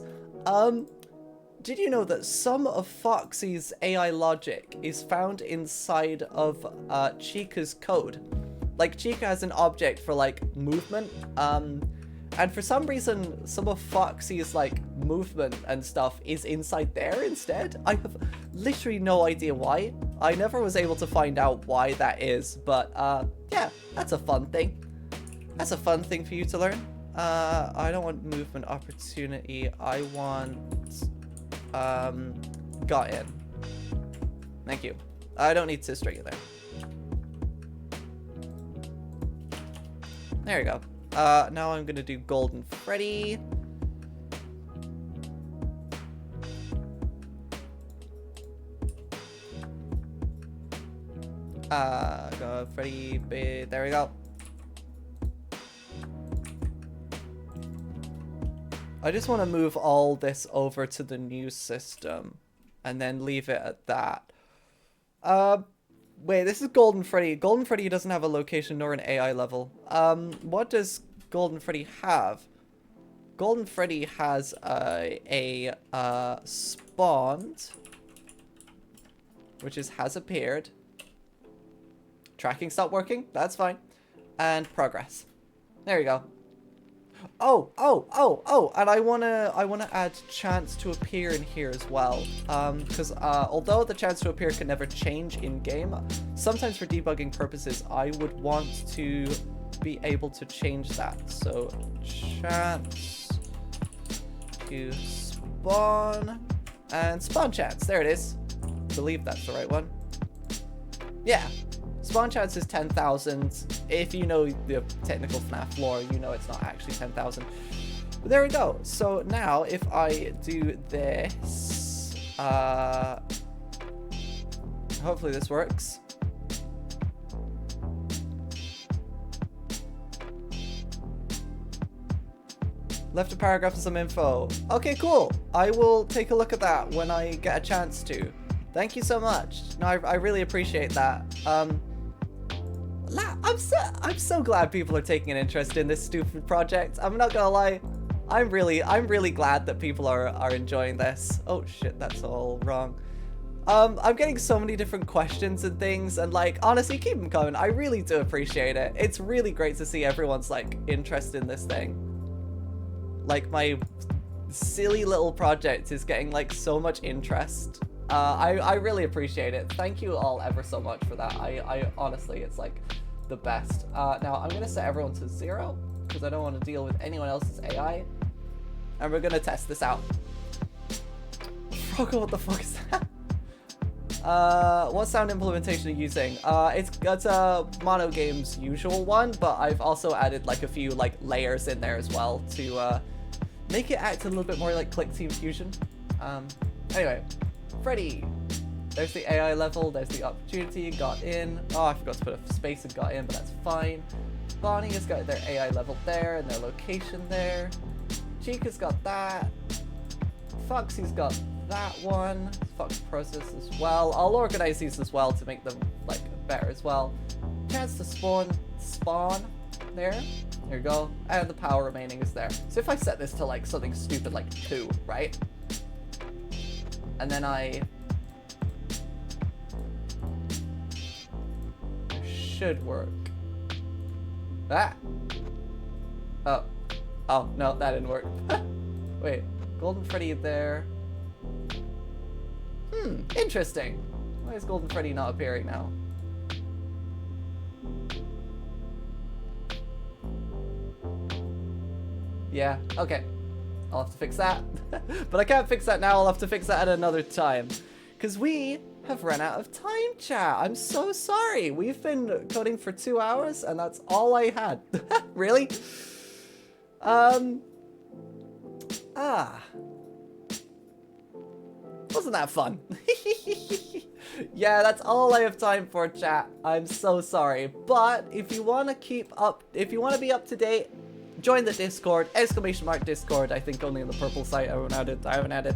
Did you know that some of Foxy's AI logic is found inside of Chica's code? Like, Chica has an object for, like, movement, and for some reason, some of Foxy's, like, movement and stuff is inside there instead. I have literally no idea why. I never was able to find out why that is, but, yeah, that's a fun thing. That's a fun thing for you to learn. I don't want movement opportunity. I want... got in. Thank you. I don't need to string it there. There you go. Now I'm gonna do Golden Freddy. Go Freddy, there we go. I just want to move all this over to the new system and then leave it at that. Wait, this is Golden Freddy. Golden Freddy doesn't have a location nor an AI level. What does Golden Freddy have? Golden Freddy has a spawned, which has appeared. Tracking stopped working. That's fine. And progress. There you go. Oh, and I wanna add chance to appear in here as well. Because although the chance to appear can never change in game, sometimes for debugging purposes, I would want to be able to change that. So chance to spawn and spawn chance. There it is. I believe that's the right one. Yeah. Spawn chance is 10,000. If you know the technical FNAF lore, you know it's not actually 10,000. But there we go. So now if I do this, hopefully this works. Left a paragraph and some info. Okay, cool. I will take a look at that when I get a chance to. Thank you so much. No, I really appreciate that. I'm so glad people are taking an interest in this stupid project. I'm not gonna lie. I'm really glad that people are enjoying this. Oh shit, that's all wrong. I'm getting so many different questions and things, and like, honestly, keep them coming. I really do appreciate it. It's really great to see everyone's like interest in this thing. Like, my silly little project is getting like so much interest. I really appreciate it. Thank you all ever so much for that. I honestly, it's like the best. Now I'm gonna set everyone to 0 because I don't want to deal with anyone else's AI, and we're gonna test this out. Froggo, what the fuck is that? What sound implementation are you using? It's a Mono Game's usual one, but I've also added like a few like layers in there as well to make it act a little bit more like Click Team Fusion. Anyway. Freddy. There's the AI level, there's the opportunity, got in. Oh, I forgot to put a space and got in, but that's fine. Bonnie has got their AI level there and their location there. Chica's got that. Foxy's got that one. Fox process as well. I'll organize these as well to make them like better as well. Chance to spawn there. Here we go. And the power remaining is there. So if I set this to like something stupid like 2, right? And then I should work. Ah. Oh. Oh, no, that didn't work. Wait, Golden Freddy there. Interesting. Why is Golden Freddy not appearing now? Yeah, okay. I'll have to fix that. But I can't fix that now, I'll have to fix that at another time. Because we have run out of time, chat. I'm so sorry. We've been coding for 2 hours and that's all I had. Really? Wasn't that fun? Yeah, that's all I have time for, chat. I'm so sorry. But if you want to keep up, if you want to be up to date, join the Discord, !Discord. I think only on the purple site. I haven't added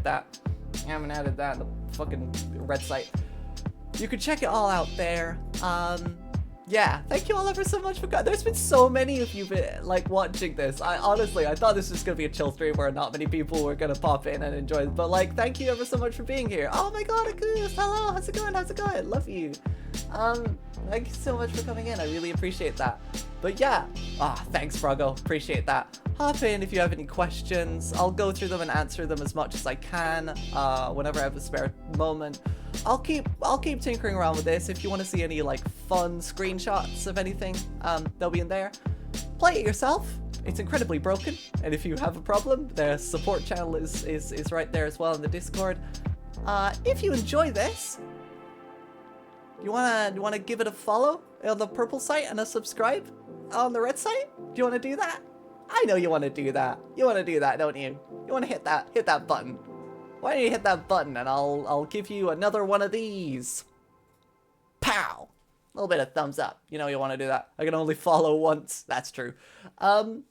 that. I haven't added that on the fucking red site. You can check it all out there. Yeah, thank you all ever so much for coming. There's been so many of you like watching this. I honestly thought this was gonna be a chill stream where not many people were gonna pop in and enjoy it. But like, thank you ever so much for being here. Oh my god, Akus, hello, how's it going? How's it going? Love you. Thank you so much for coming in. I really appreciate that. But yeah, thanks, Brago. Appreciate that. Hop in if you have any questions. I'll go through them and answer them as much as I can. Whenever I have a spare moment. I'll keep tinkering around with this. If you want to see any like fun screenshots of anything, they'll be in there. Play it yourself. It's incredibly broken, and if you have a problem, the support channel is right there as well in the Discord. If you enjoy this, you wanna give it a follow on the purple site and a subscribe on the red site? Do you want to do that? I know you want to do that. You want to do that, don't you? You want to hit that button. Why don't you hit that button and I'll give you another one of these. Pow! A little bit of thumbs up. You know you want to do that. I can only follow once. That's true. And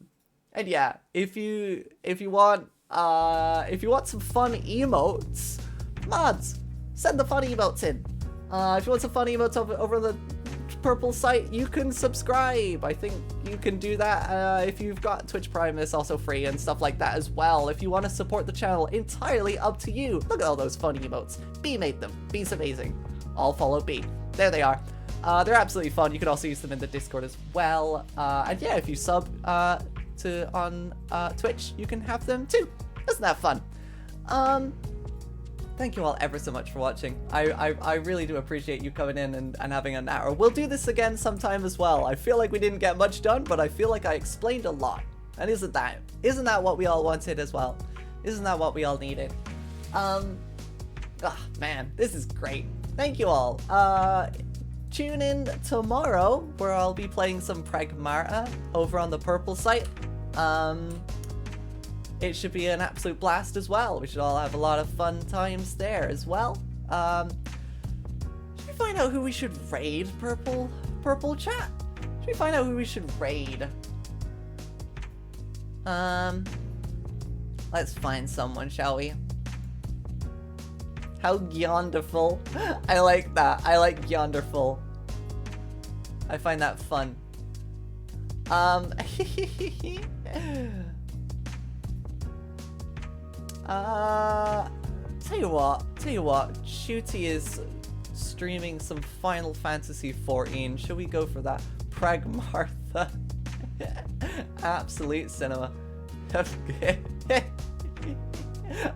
yeah, if you want some fun emotes, mods, send the fun emotes in. If you want some fun emotes over the purple site, you can subscribe. I think you can do that if you've got Twitch Prime. It's also free and stuff like that as well. If you want to support the channel, entirely up to you. Look at all those fun emotes. B made them. B's amazing. All follow B. There they are. They're absolutely fun. You can also use them in the Discord as well. And yeah, if you sub on Twitch, you can have them too. Isn't that fun? Thank you all ever so much for watching. I really do appreciate you coming in and having an hour. We'll do this again sometime as well. I feel like we didn't get much done, but I feel like I explained a lot. And isn't that what we all wanted as well? Isn't that what we all needed? Man, this is great. Thank you all. Tune in tomorrow where I'll be playing some Pragmata over on the purple site. It should be an absolute blast as well. We should all have a lot of fun times there as well. Should we find out who we should raid, purple chat? Should we find out who we should raid? Let's find someone, shall we? How yonderful. I like that. I like yonderful. I find that fun. Tell you what, Shooty is streaming some Final Fantasy XIV. Should we go for that? Pragmartha. Absolute cinema.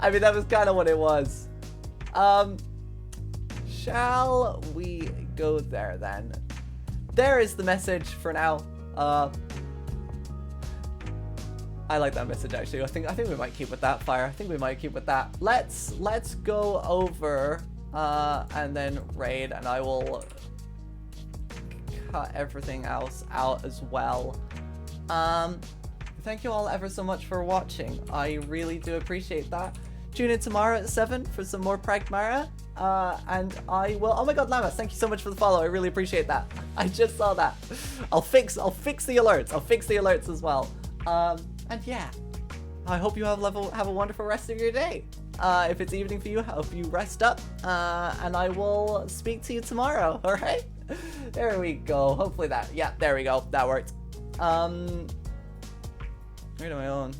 I mean, that was kind of what it was. Shall we go there then? There is the message for now. I like that message actually. I think we might keep with that, Fire. I think we might keep with that. Let's go over and then raid, and I will cut everything else out as well. Thank you all ever so much for watching. I really do appreciate that. Tune in tomorrow at 7 for some more Pragmata. And I will. Oh my god, Lamas, thank you so much for the follow. I really appreciate that. I just saw that. I'll fix the alerts. I'll fix the alerts as well. And yeah, I hope you have a wonderful rest of your day. If it's evening for you, I hope you rest up. And I will speak to you tomorrow. All right. There we go. Hopefully that. Yeah, there we go. That worked. Made on my own.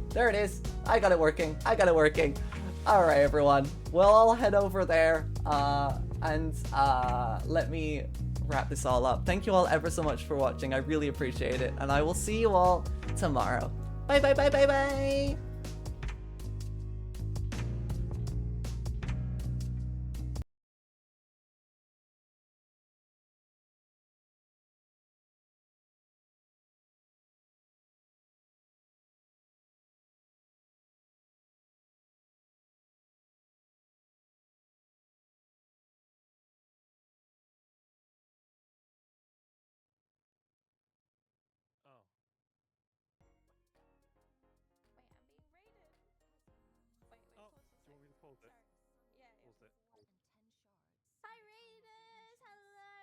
There it is. I got it working. I got it working. All right, everyone. Well, I'll head over there and let me wrap this all up. Thank you all ever so much for watching. I really appreciate it. And I will see you all tomorrow. Bye, bye, bye, bye, bye. Oh. Wait, I'm being raided. Wait, Oh, pause do you want me to pause it? Sorry. Yeah, Pause it. Hi, raiders. Hello.